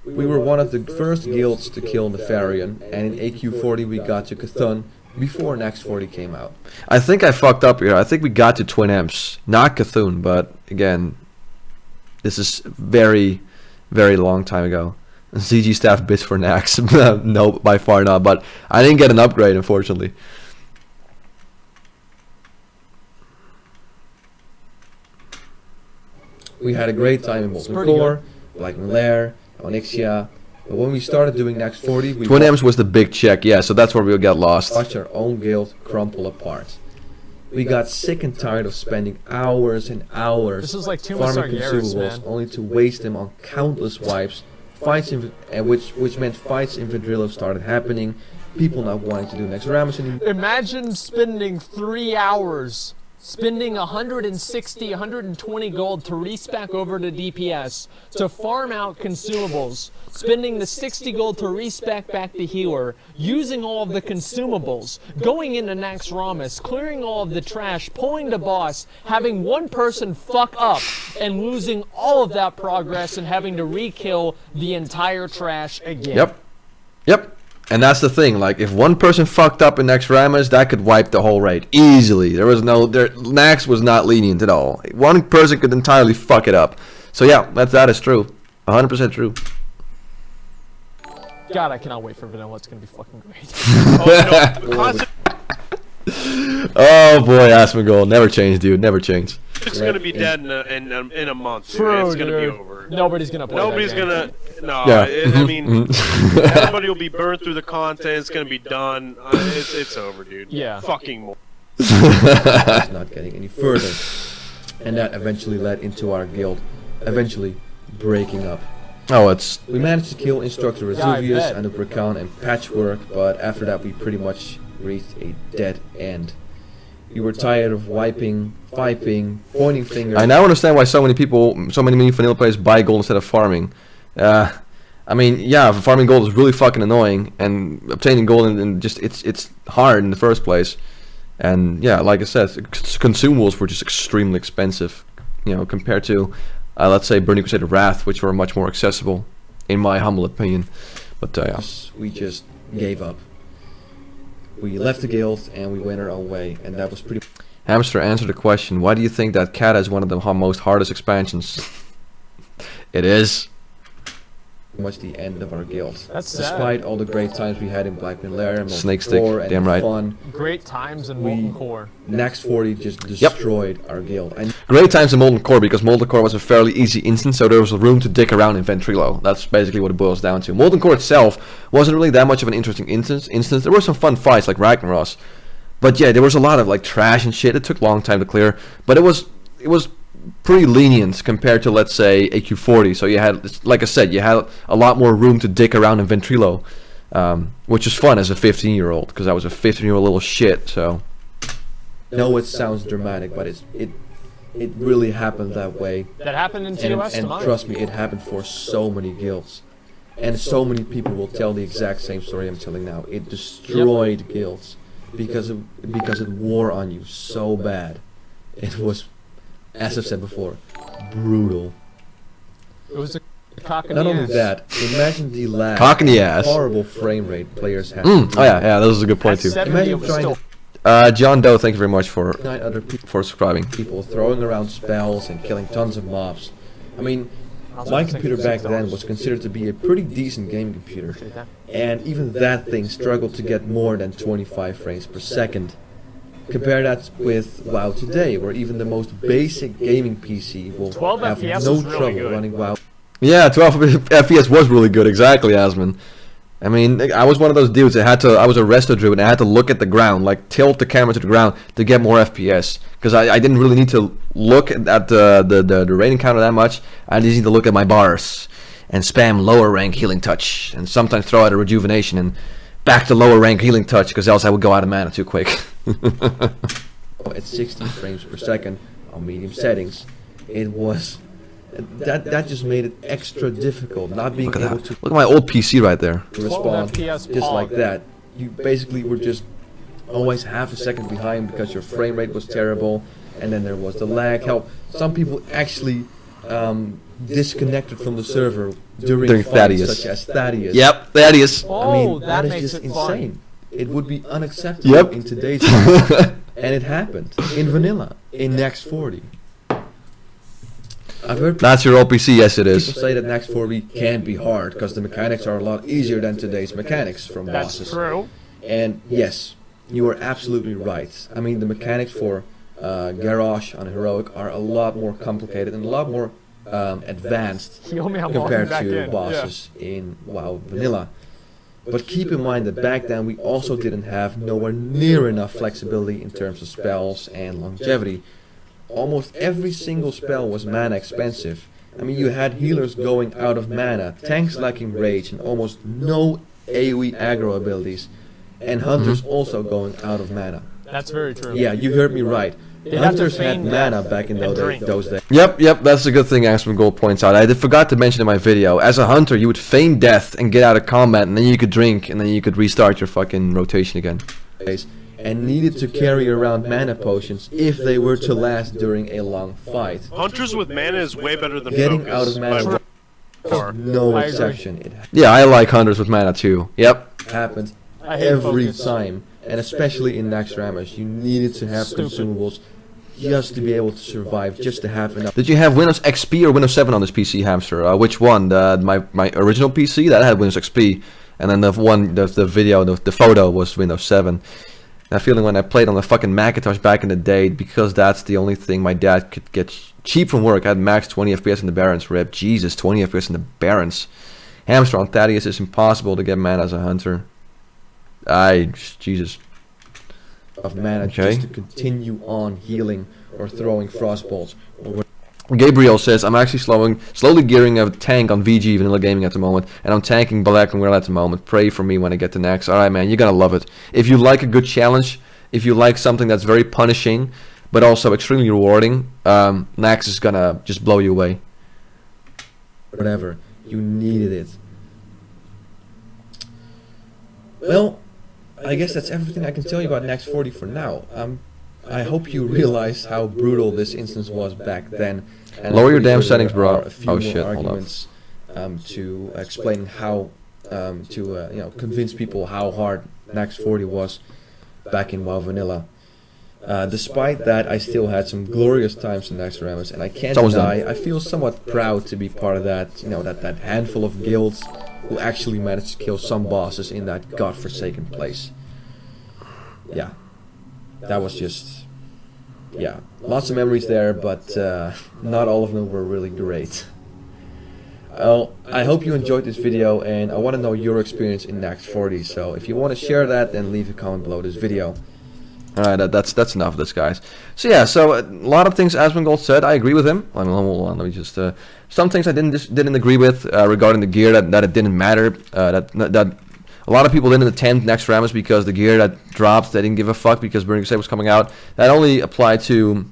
We were one of the first guilds to kill Nefarian, and in AQ40 we got to Cthulhu before Naxx40 came out. I think I fucked up here. I think we got to Twin Imps, not Cthulhu, but again, this is very, very long time ago. ZG staff bits for Naxx. No, by far not, but I didn't get an upgrade, unfortunately. We had a great time in Molten Core, Blackman Lair, Onyxia, but when we started doing Naxx40, we Twin Imps was the big check, yeah, so that's where we got lost. watched our own guild crumple apart. We got sick and tired of spending hours and hours This is like too farming much Sargeras, consumables man. only to waste them on countless wipes, fights which meant fights in Vedrillo started happening, people not wanting to do Naxxramas anymore. Imagine spending 3 hours, spending 160, 120 gold to respec over to DPS, to farm out consumables, spending the 60 gold to respec back to healer, using all of the consumables, going into Naxxramas, clearing all of the trash, pulling the boss, having one person fuck up, and losing all of that progress and having to re-kill the entire trash again. Yep. And that's the thing, like, if one person fucked up in Naxxramas, that could wipe the whole raid easily. Naxx was not lenient at all. One person could entirely fuck it up. So yeah, that is true. 100% true. God, I cannot wait for vanilla. It's gonna be fucking great. Oh boy, Asmongold, never change, dude, never change. It's gonna be dead in a month. Dude. True, It's gonna dude. be over. Nobody's gonna play Nobody's that game. gonna. No, Yeah. I mean, everybody will be burned through the content. It's gonna be done. It's over, dude. Yeah. Fucking more. It's not getting any further. And that eventually led into our guild eventually breaking up. Oh, it's We managed to kill Instructor Yeah, I Vesuvius bet. and the Bracan and Patchwork, but after that we pretty much reached a dead end. We were tired of wiping, pointing fingers. I now understand why so many vanilla players buy gold instead of farming. I mean, yeah, farming gold is really fucking annoying, and obtaining gold and just it's hard in the first place. And yeah, like I said, consumables were just extremely expensive, you know, compared to let's say Burning Crusade of Wrath, which were much more accessible, in my humble opinion. But yeah. We just gave up. We left the guild and we went our own way, and that was pretty Hamster, answer the question. Why do you think that Kata is one of the most hardest expansions? It is. much the end of our guild. That's sad. Despite all the great times we had in Blackman Lair and Snake Stick, and damn right. fun, Great times in Molten Core. Naxx40 just destroyed our guild. And Great times in Molten Core, because Molten Core was a fairly easy instance, so there was room to dick around in Ventrilo. That's basically what it boils down to. Molten Core itself wasn't really that much of an interesting instance. There were some fun fights like Ragnarok, but yeah, there was a lot of like trash and shit. It took a long time to clear, but it was pretty lenient compared to, let's say, AQ40. So you had, like I said, you had a lot more room to dick around in Ventrilo, which is fun as a 15-year-old, because I was a 15-year-old little shit. So I know it sounds dramatic, but it really happened that way. That happened in TOS to And mine. trust me, it happened for so many guilds. And so many people will tell the exact same story I'm telling now. It destroyed guilds because it wore on you so bad. It was, as I've said before, brutal. It was a cock in Not the only ass. that, imagine the lag, Cock in the ass. horrible frame rate players have. Oh yeah, that was a good point At too. 70, Imagine it was trying still... John Doe, thank you very much for 9 other subscribing. people throwing around spells and killing tons of mobs. I mean, my computer back then was considered to be a pretty decent gaming computer, and even that thing struggled to get more than 25 frames per second. Compare that with WoW today, where even the most basic gaming PC will 12 have FPS no is really trouble good. running WoW. Yeah, 12 FPS was really good, exactly, Asmon. I mean, I was one of those dudes that I was a resto druid and I had to look at the ground, like tilt the camera to the ground to get more FPS. Because I didn't really need to look at the rating counter that much. I just need to look at my bars and spam lower rank healing touch. And sometimes throw out a rejuvenation and back to lower rank healing touch, because else I would go out of mana too quick. at 60 frames per second on medium settings. It was that just made it extra difficult not being able to Look at my old PC right there. respond 12 FPS just like pog. that. You basically were just always half a second behind because your frame rate was terrible, and then there was the lag. Hell, some people actually disconnected from the server during fights Thaddeus. such as Thaddeus. Yep, Thaddeus. Oh, I mean, that that is makes just it fun. insane. It would be unacceptable Yep. in today's time. And it happened in vanilla, in Nax 40. I've heard That's your old PC, yes it people is. say that Nax 40 can be hard because the mechanics are a lot easier than today's mechanics from That's bosses. true. And yes, you are absolutely right. I mean, the mechanics for Garrosh on Heroic are a lot more complicated and a lot more advanced Yo, man, I'm compared walking back to in. bosses in WoW Vanilla. But keep in mind that back then we also didn't have nowhere near enough flexibility in terms of spells and longevity. Almost every single spell was mana expensive. I mean, you had healers going out of mana, tanks lacking rage, and almost no AoE aggro abilities, and hunters also going out of mana. That's very true. Yeah, you heard me right. They'd have to Hunters had feign mana death back in and drink. those days. Yep, that's a good thing Asmongold points out. I forgot to mention in my video, as a hunter you would feign death and get out of combat, and then you could drink, and then you could restart your fucking rotation again. And needed to carry around mana potions if they were to last during a long fight. Hunters with mana is way better than Getting focus. out of mana by far. was no I agree. exception. It Yeah, I like hunters with mana too. Yep. happened I hate every focus. time, and especially in Naxxramas, you needed to have Stupid. consumables just to be able to survive, just to have enough. Did you have Windows XP or Windows 7 on this PC, Hamster? Which one? My original PC that had Windows XP, and then the photo was Windows 7. That feeling when I played on the fucking Macintosh back in the day, because that's the only thing my dad could get cheap from work. I had max 20 FPS in the Barrens, rip. Jesus, 20 FPS in the Barrens. Hamster on Thaddeus is impossible to get mana as a hunter. Jesus. Of mana Okay. just to continue on healing or throwing frostbolts. Or Gabriel says, I'm actually slowly gearing a tank on VG Vanilla Gaming at the moment, and I'm tanking Black and Will at the moment. Pray for me when I get to Nax. Alright man, you're gonna love it. If you like a good challenge, if you like something that's very punishing, but also extremely rewarding, Nax is gonna just blow you away. whatever, you needed it. Well, I guess that's everything I can tell you about Nax 40 for now. I hope you realize how brutal this instance was back then. And Lower I'm your pretty damn sure settings, there bro. are a few Oh, more shit, hold up. arguments to explain how to convince people how hard Nax 40 was back in WoW Vanilla. Despite that, I still had some glorious times in Naxxramas, and I can't Someone's deny I feel somewhat proud to be part of that. That handful of guilds who actually managed to kill some bosses in that godforsaken place. Yeah, that was just, yeah, lots of memories there, but not all of them were really great. Well, I hope you enjoyed this video, and I want to know your experience in Nax 40, so if you want to share that, then leave a comment below this video. Alright, that's enough of this, guys. So yeah, a lot of things Asmongold said, I agree with him. Hold on, let me just... some things I didn't agree with regarding the gear, that it didn't matter. That a lot of people didn't attend Naxxramas because the gear that dropped, they didn't give a fuck because Burning Crusade was coming out. That only applied to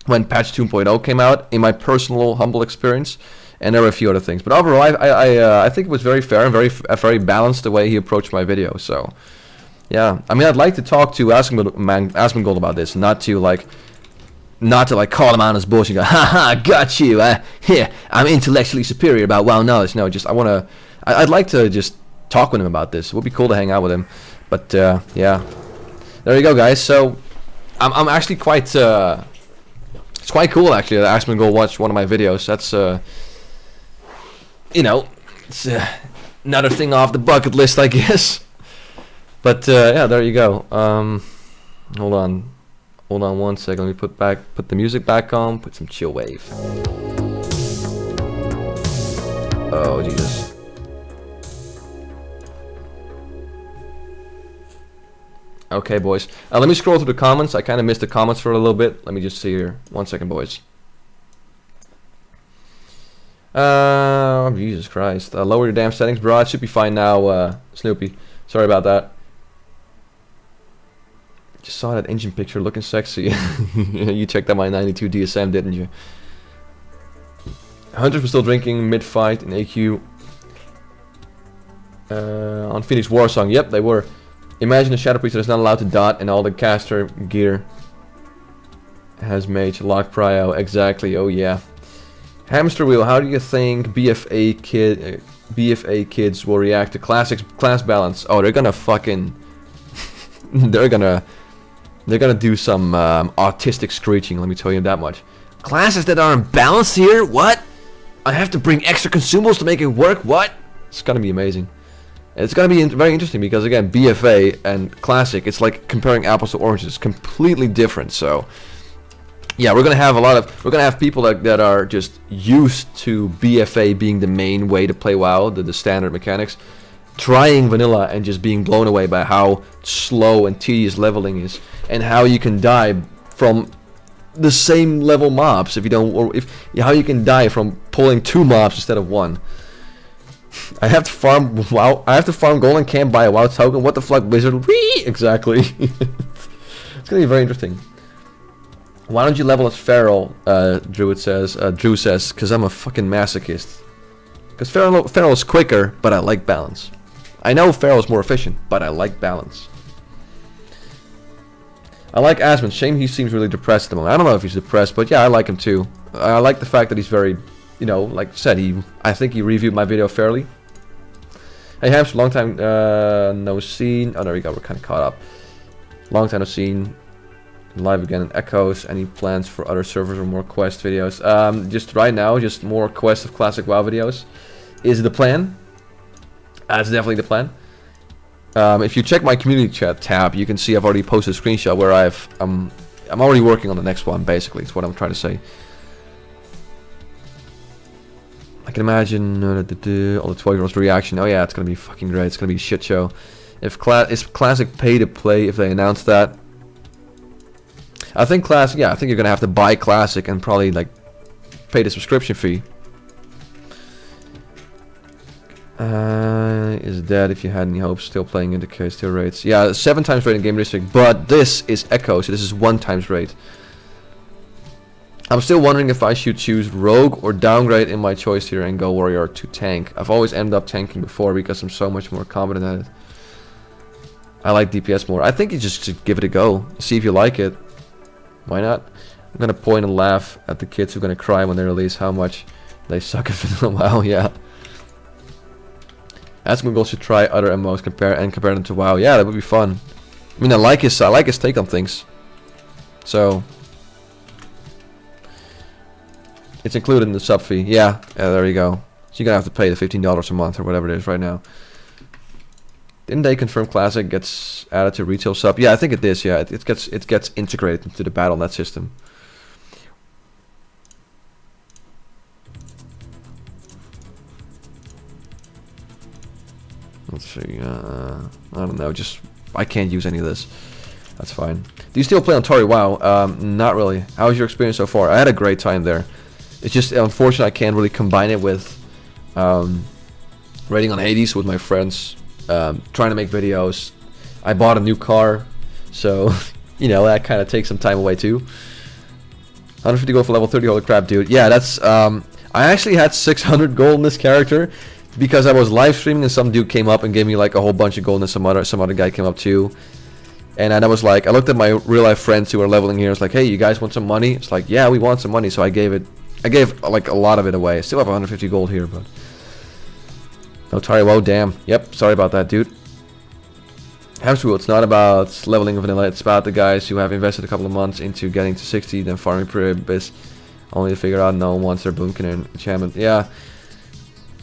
when patch 2.0 came out, in my personal humble experience. And there were a few other things. But overall, I think it was very fair and very balanced the way he approached my video, so... Yeah, I mean, I'd like to talk to Asmongold about this, not to call him out on his bullshit and go, haha, got you, yeah, I'm intellectually superior about WoW knowledge. No, just, I'd like to just talk with him about this. It would be cool to hang out with him, but, yeah. There you go, guys, so, I'm actually quite, it's quite cool, actually, that Asmongold watched one of my videos. That's, it's another thing off the bucket list, I guess. But yeah, there you go. Hold on 1 second. Let me put the music back on. Put some chill wave. Oh Jesus. Okay, boys. Let me scroll through the comments. I kind of missed the comments for a little bit. Let me just see here. 1 second, boys. Jesus Christ. Lower your damn settings, bro. It should be fine now, Snoopy. Sorry about that. Just saw that engine picture looking sexy. You checked out my 92 DSM, didn't you? Hunters were still drinking mid-fight in AQ. On Phoenix Warsong, yep, they were. Imagine a Shadow Priest that is not allowed to dot and all the caster gear has mage lock prio. Exactly, oh yeah. Hamster Wheel, how do you think BFA kids will react to classics class balance? Oh, they're gonna fucking they're gonna do some autistic screeching, let me tell you that much. Classes that aren't balanced here? What? I have to bring extra consumables to make it work? What? It's gonna be amazing. It's gonna be very interesting because again, BFA and classic, it's like comparing apples to oranges, completely different. So yeah, we're gonna have people that are just used to BFA being the main way to play WoW, the standard mechanics, trying vanilla and just being blown away by how slow and tedious leveling is, and how you can die from the same level mobs if you don't, or how you can die from pulling 2 mobs instead of 1. I have to farm WoW. I have to farm gold and can't buy a WoW token. What the fuck, Blizzard? Whee! Exactly. It's gonna be very interesting. Why don't you level as Feral? Drew says, because I'm a fucking masochist. Because Feral is quicker, but I like balance. I know Feral is more efficient, but I like balance. I like Asmon. Shame he seems really depressed at the moment. I don't know if he's depressed, but yeah, I like him too. I like the fact that he's very, you know, like I said, I think he reviewed my video fairly. Hey Hamster, long time no seen. Oh, there we go. We're kind of caught up. Long time no seen. Live again in Echoes. Any plans for other servers or more quest videos? Just right now, just more quest of classic WoW videos is the plan. That's definitely the plan. If you check my community chat tab, you can see I've already posted a screenshot where I'm already working on the next one. Basically, it's what I'm trying to say. I can imagine all the 12-year-olds' reaction. Oh yeah, it's gonna be fucking great. It's gonna be a shit show. Is classic pay to play if they announce that? I think classic. Yeah, I think you're gonna have to buy classic and probably like pay the subscription fee. Is dead if you had any hopes. Still playing in the case, still rates. Yeah, 7 times rate in game district, but this is Echo, so this is 1 times rate. I'm still wondering if I should choose Rogue or downgrade in my choice here and go Warrior to tank. I've always ended up tanking before because I'm so much more competent at it. I like DPS more. I think you just should give it a go. See if you like it. Why not? I'm gonna point and laugh at the kids who are gonna cry when they release how much they suck at vanilla WoW. Yeah. Asmongold should try other MMOs compare them to WoW. Yeah, that would be fun. I mean, I like his take on things. So it's included in the sub fee. Yeah, there you go. So you're gonna have to pay the $15 a month or whatever it is right now. Didn't they confirm Classic gets added to retail sub? Yeah, I think it is. Yeah, it gets integrated into the Battle.net system. Let's see. I don't know. Just I can't use any of this. That's fine. Do you still play on Tori? WoW? Not really. How was your experience so far? I had a great time there. It's just unfortunate I can't really combine it with raiding on Hades with my friends. Trying to make videos. I bought a new car, so you know that kind of takes some time away too. 150 gold for level 30. Holy crap, dude! Yeah, that's. I actually had 600 gold in this character because I was live streaming and some dude came up and gave me like a whole bunch of gold, and some other guy came up too. And I was like, I looked at my real life friends who are leveling here. It's like, hey, you guys want some money? It's like, yeah, we want some money. So I gave like a lot of it away. I still have 150 gold here, but. No Tari, whoa, damn. Yep, sorry about that, dude. Hamster Wheel, it's not about leveling vanilla, it's about the guys who have invested a couple of months into getting to 60, then farming Pribbis, only to figure out no one wants their boomkin and enchantment. Yeah.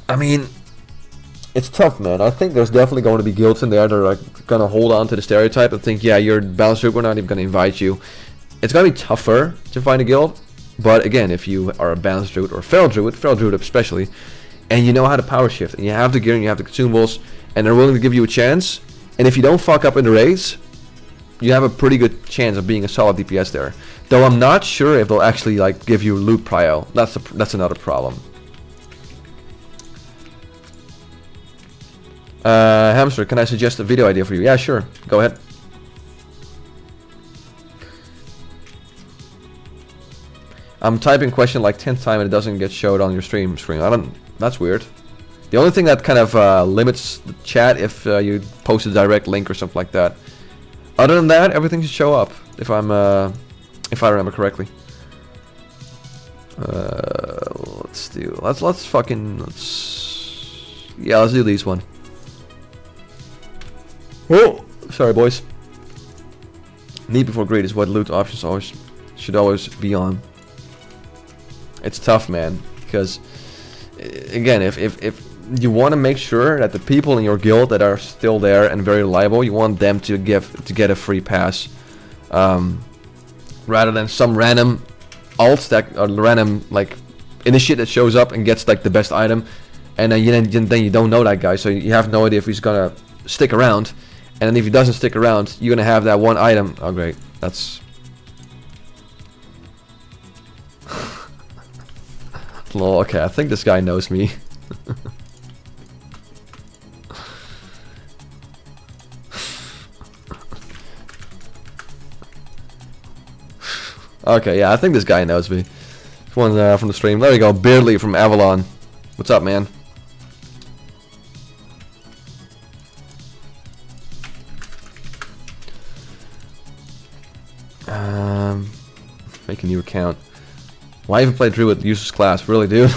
I mean, it's tough, man. I think there's definitely going to be guilds in there that are like, going to hold on to the stereotype and think, yeah, you're a balanced druid, we're not even going to invite you. It's going to be tougher to find a guild, but again, if you are a balanced druid or feral druid especially, and you know how to power shift, and you have the gear and you have the consumables, and they're willing to give you a chance, and if you don't fuck up in the raids, you have a pretty good chance of being a solid DPS there. Though I'm not sure if they'll actually like give you loot prio. That's another problem. Hamster, can I suggest a video idea for you? Yeah, sure. Go ahead. I'm typing question like 10th time and it doesn't get showed on your stream screen. That's weird. The only thing that kind of limits the chat if you post a direct link or something like that. Other than that, everything should show up if I remember correctly. Let's do these one. Oh, sorry boys. Need before greed is what loot options should always be on. It's tough, man, because again, if you want to make sure that the people in your guild that are still there and very reliable, you want them to get a free pass, rather than some random alt that or random like initiate that shows up and gets like the best item, and then you don't know that guy, so you have no idea if he's gonna stick around, and then if he doesn't stick around, you're gonna have that one item. Oh great, that's lol. Okay, I think this guy knows me. Okay, yeah, I think this guy knows me. One from the stream. There you go, Beardly from Avalon. What's up, man? Make a new account. Why even play Druid useless class? Really, dude?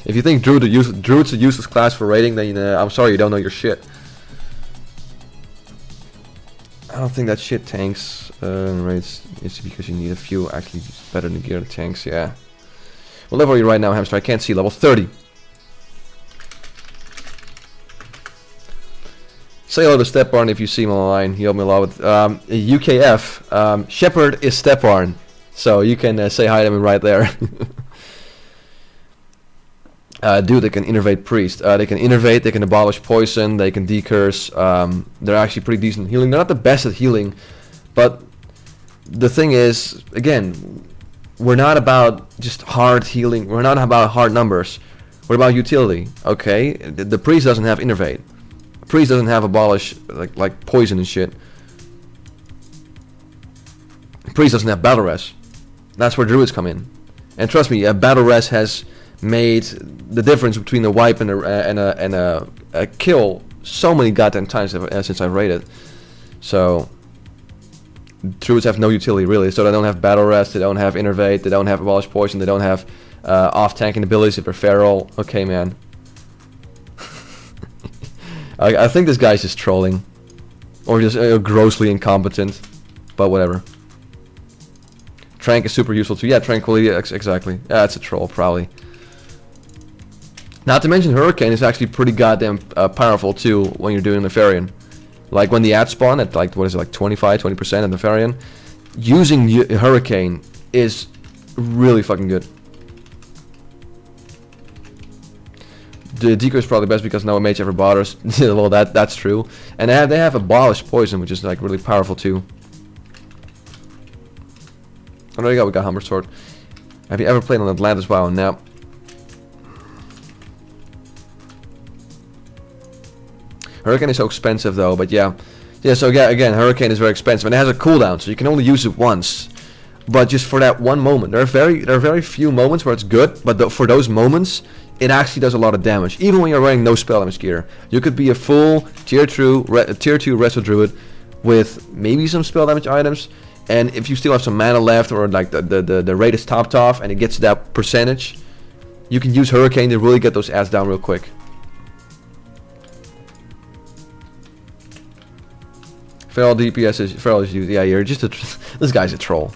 If you think Druid's a useless class for raiding, then I'm sorry, you don't know your shit. I don't think that shit tanks raids. It's because you need a few actually better than gear tanks. Yeah. What level are you right now, Hamster? I can't see. Level 30. Say hello to Stepbarn if you see him online. He helped me a lot with UKF. Shepherd is Stepbarn, so you can say hi to him right there. Dude, they can innervate priest. They can innervate, they can abolish poison, they can decurse. They're actually pretty decent at healing. They're not the best at healing, but the thing is, again, we're not about just hard healing. We're not about hard numbers. We're about utility. Okay, the priest doesn't have innervate. The priest doesn't have abolish like poison and shit. The priest doesn't have battle res. That's where druids come in. And trust me, battle res has made the difference between a wipe and a kill so many goddamn times since I've raided. So druids have no utility really. So they don't have battle rest, they don't have innervate, they don't have abolish poison, they don't have off tanking abilities if they're feral. Okay, man. I think this guy's just trolling, or just grossly incompetent, but whatever. Trank is super useful too. Yeah, tranquility, exactly. Yeah, it's a troll probably. Not to mention Hurricane is actually pretty goddamn powerful too when you're doing Nefarian. Like when the ads spawn at like, what is it, like 20% at Nefarian, using Hurricane is really fucking good. The Decoy is probably best because no mage ever bothers. Well, that's true. And they have abolished poison, which is like really powerful too. Oh, there you go, we got Humber Sword. Have you ever played on Atlantis WoW? No. Hurricane is so expensive though, but yeah. Yeah, so yeah, again, Hurricane is very expensive and it has a cooldown, so you can only use it once. But just for that one moment. There are very few moments where it's good, but for those moments, it actually does a lot of damage. Even when you're wearing no spell damage gear. You could be a full tier 2 Resto Druid with maybe some spell damage items, and if you still have some mana left, or like the rate is topped off and it gets that percentage, you can use Hurricane to really get those ads down real quick. Feral DPS is used. Yeah, you're just this guy's a troll.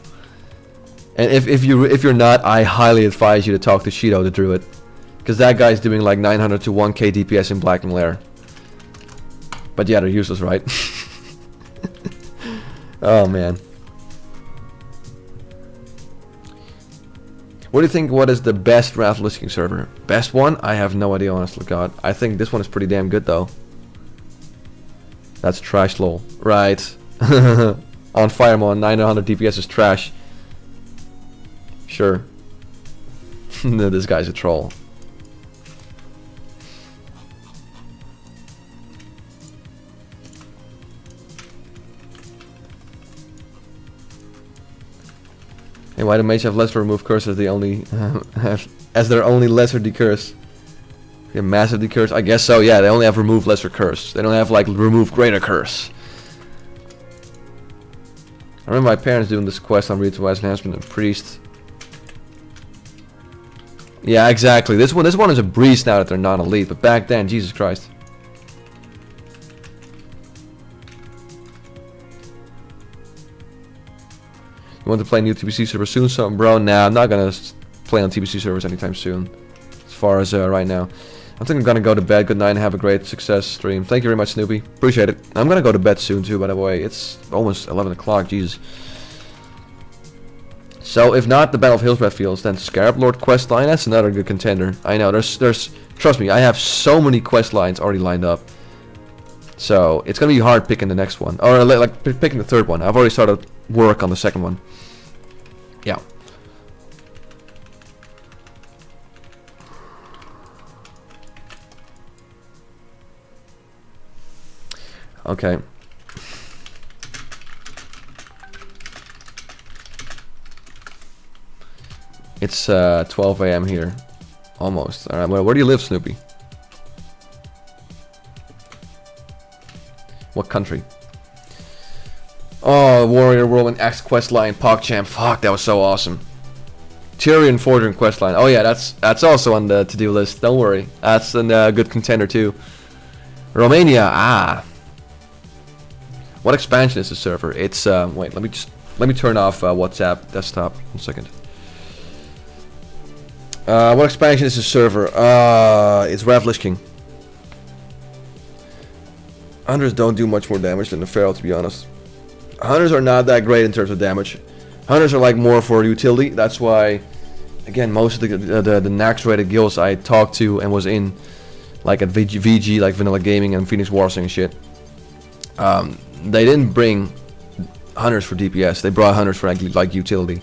And if you're not, I highly advise you to talk to Shido the Druid, because that guy's doing like 900 to 1k DPS in Blackened Lair. But yeah, they're useless, right? Oh man. What do you think? What is the best Wrath Lich King server? Best one? I have no idea, honestly. God, I think this one is pretty damn good though. That's trash, lol. Right. On Firemon, 900 DPS is trash. Sure. No, this guy's a troll. Hey, why do mages have lesser remove curses? They only have as their only lesser decurse. Yeah, massive decurse. I guess so. Yeah, they only have remove lesser curse. They don't have like remove greater curse. I remember my parents doing this quest on Ritualized Enhancement and Priest. Yeah, exactly. This one is a breeze now that they're non-elite, but back then, Jesus Christ. You want to play new TBC server soon, something, bro? Nah, I'm not gonna play on TBC servers anytime soon. As far as right now, I think I'm gonna go to bed. Good night and have a great success stream. Thank you very much, Snoopy. Appreciate it. I'm gonna go to bed soon too. By the way, it's almost 11 o'clock. Jesus. So if not the Battle of Hillsbred Fields, then Scarab Lord questline. That's another good contender. I know. There's. Trust me, I have so many quest lines already lined up. So it's gonna be hard picking the next one, or like picking the third one. I've already started work on the second one. Yeah. Okay. It's 12 a.m. here. Almost. Alright, well, where do you live, Snoopy? What country? Oh, Warrior Whirlwind X questline, PogChamp. Fuck, that was so awesome. Tyrion Forging questline. Oh yeah, that's also on the to-do list. Don't worry. That's a good contender too. Romania. Ah. What expansion is the server? It's wait, let me turn off WhatsApp desktop. 1 second. What expansion is the server? It's Lich King. Hunters don't do much more damage than the Feral, to be honest. Hunters are not that great in terms of damage. Hunters are like more for utility. That's why, again, most of the Nax rated guilds I talked to and was in, like at VG, like Vanilla Gaming and Phoenix Warsing and shit, they didn't bring hunters for DPS. They brought hunters for like utility.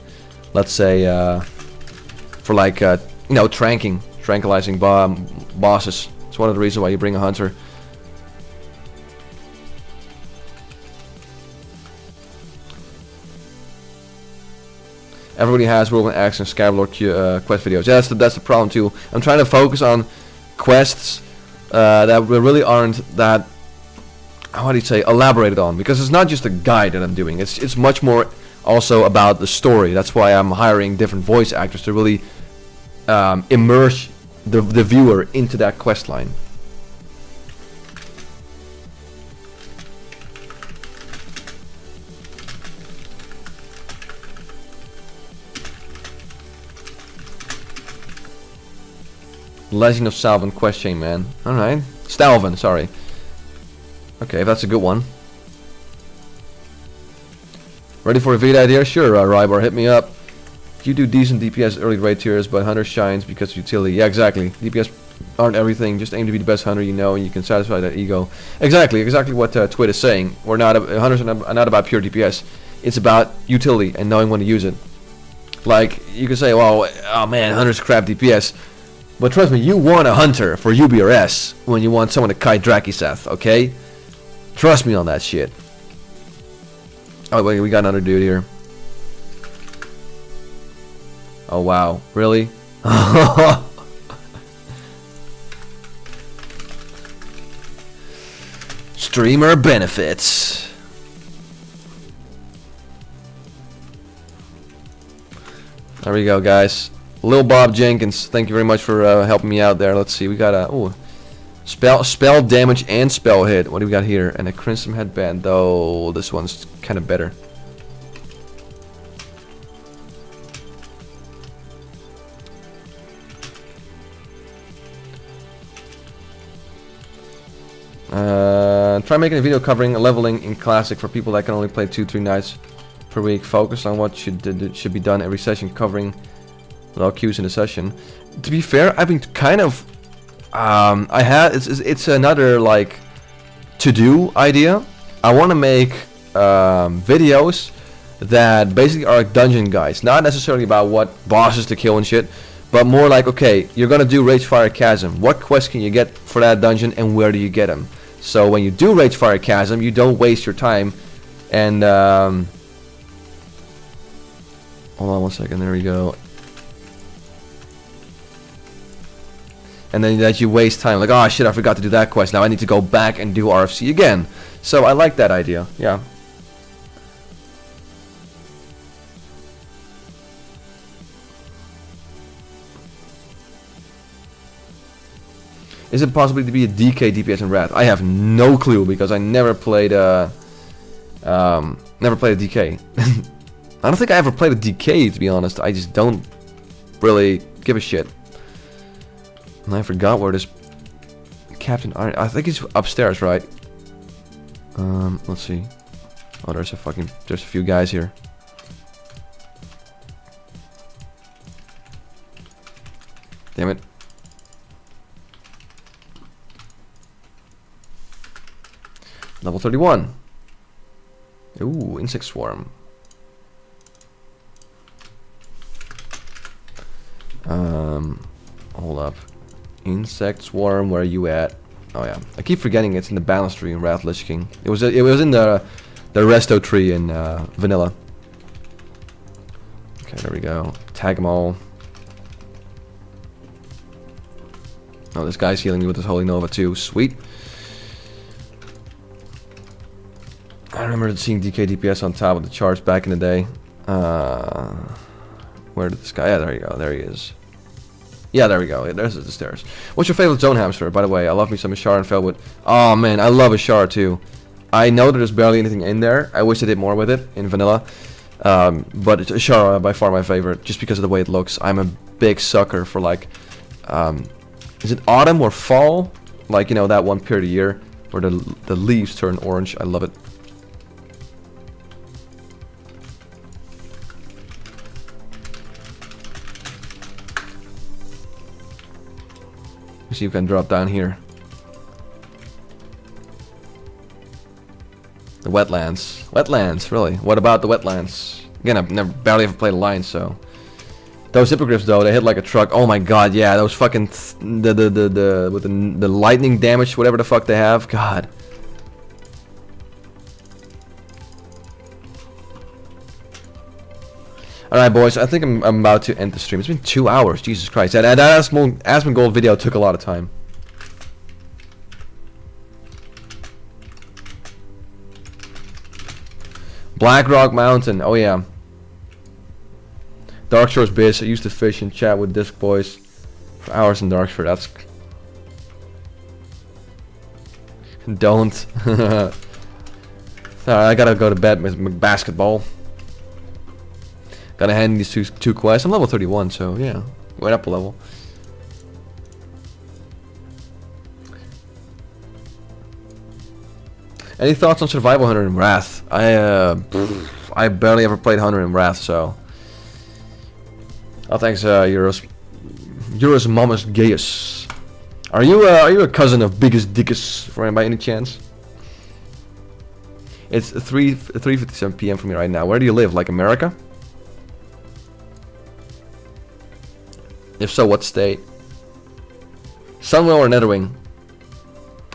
Let's say for like you know, tranquilizing bosses. It's one of the reasons why you bring a hunter. Everybody has Whirlwind Axe and Scarab Lord quest videos. Yeah, that's the problem too. I'm trying to focus on quests that really aren't that, how do you say, elaborated on, because it's not just a guide that I'm doing. It's much more also about the story. That's why I'm hiring different voice actors to really immerse the viewer into that quest line. Legend of Salvan quest chain, man. Alright. Stalvan, sorry. Okay, that's a good one. Ready for a Vita idea? Sure, Rybar, hit me up. You do decent DPS early grade tiers, but Hunter shines because of utility. Yeah, exactly. DPS aren't everything. Just aim to be the best Hunter you know, and you can satisfy that ego. Exactly what Twit is saying. We're not Hunters are not about pure DPS. It's about utility and knowing when to use it. Like, you can say, well, oh man, Hunter's crap DPS. But trust me, you want a Hunter for UBRS when you want someone to kite Drakiseth, okay? Trust me on that shit. Oh wait, we got another dude here. Oh wow, really? Streamer benefits. There we go, guys. Lil Bob Jenkins, thank you very much for helping me out there. Let's see, we got a spell damage and spell hit. What do we got here? And a Crimson Headband, though this one's kind of better. Try making a video covering leveling in Classic for people that can only play 2-3 nights per week. Focus on what should be done every session, covering low queues in the session. To be fair, I've been kind of it's another like to-do idea. I want to make videos that basically are like dungeon guides, not necessarily about what bosses to kill and shit, but more like, okay, you're gonna do Ragefire Chasm. What quest can you get for that dungeon, and where do you get them? So when you do Ragefire Chasm, you don't waste your time and Hold on 1 second. There we go. And then that you waste time. Like, oh shit, I forgot to do that quest. Now I need to go back and do RFC again. So I like that idea. Yeah. Is it possible to be a DK DPS in Wrath? I have no clue because I never played a DK. I don't think I ever played a DK, to be honest. I just don't really give a shit. And I forgot where this Captain Iron. I think he's upstairs, right? Let's see. Oh, there's a few guys here. Damn it. Level 31. Ooh, insect swarm. Hold up. Insect swarm, where are you at? Oh yeah, I keep forgetting it's in the balance tree in Wrath Lich King. It was in the resto tree in vanilla. Okay, there we go. Tag them all. Oh, this guy's healing me with his Holy Nova too. Sweet. I remember seeing DK DPS on top of the charts back in the day. Where did this guy? Yeah, there you go. There he is. Yeah, there we go. There's the stairs. What's your favorite zone hamster? By the way, I love me some Ashar and Felwood. Oh man, I love Ashar too. I know that there's barely anything in there. I wish I did more with it in vanilla. But Ashar by far my favorite, just because of the way it looks. I'm a big sucker for like, is it autumn or fall? Like, you know, that one period of year where the leaves turn orange. I love it. See if you can drop down here. The wetlands. Wetlands, really. What about the wetlands? Again, I've barely ever played Alliance, so. Those hippogriffs though, they hit like a truck. Oh my god, yeah, those fucking the lightning damage, whatever the fuck they have. God. Alright boys, I think I'm about to end the stream. It's been 2 hours, Jesus Christ. That Asmongold video took a lot of time. Blackrock Mountain, oh yeah. Dark Shore's bitch. I used to fish and chat with Disc Boys for hours in Darkshore. That's... Don't. Sorry, I gotta go to bed with basketball. Gotta hand these two quests. I'm level 31, so yeah, went up a level. Any thoughts on Survival Hunter in Wrath? I barely ever played Hunter in Wrath, so. Oh, thanks, Euros Mamas Gaius. Are you a cousin of Biggest Dickus, by any chance? It's 3:57 p.m. for me right now. Where do you live? Like America? If so, what state? Sunwell or Netherwing?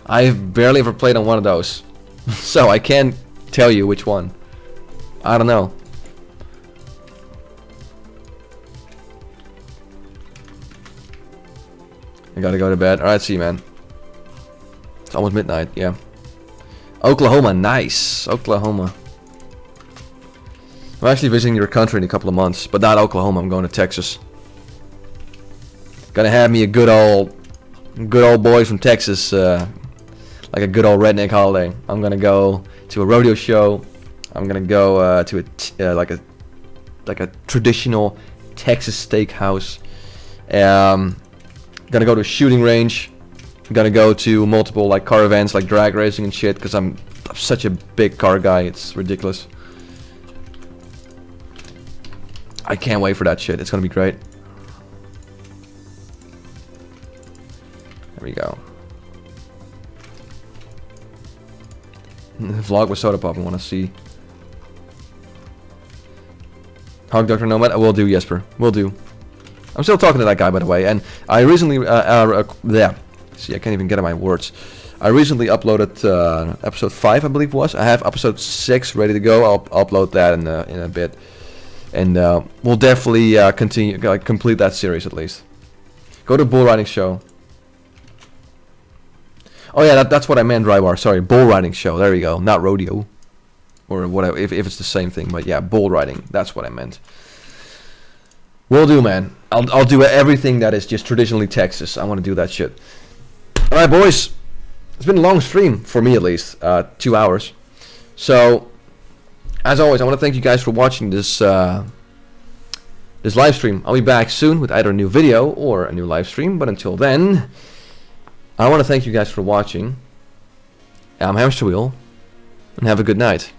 I've barely ever played on one of those. So I can't tell you which one. I don't know. I gotta go to bed. Alright, see you, man. It's almost midnight, yeah. Oklahoma, nice. Oklahoma. I'm actually visiting your country in a couple of months, but not Oklahoma. I'm going to Texas. Gonna have me a good old boy from Texas, like a good old redneck holiday. I'm gonna go to a rodeo show. I'm gonna go to like a traditional Texas steakhouse. Gonna go to a shooting range. Gonna go to multiple like car events, like drag racing and shit, because I'm such a big car guy. It's ridiculous. I can't wait for that shit. It's gonna be great. There we go. The vlog with Soda Pop. I want to see. Hog Dr. Nomad. I will do, Jesper. Will do. I'm still talking to that guy, by the way. And I recently, yeah. See, I can't even get at my words. I recently uploaded episode 5, I believe it was. I have episode 6 ready to go. I'll upload that in a bit. And we'll definitely continue, complete that series at least. Go to bull riding show. Oh yeah, that's what I meant, Rybar. Sorry, bull riding show. There you go, not rodeo, or whatever. If it's the same thing, but yeah, bull riding. That's what I meant. Will do, man. I'll do everything that is just traditionally Texas. I want to do that shit. All right, boys. It's been a long stream for me, at least, 2 hours. So, as always, I want to thank you guys for watching this this live stream. I'll be back soon with either a new video or a new live stream. But until then, I want to thank you guys for watching. I'm Hamster Wheel, and have a good night.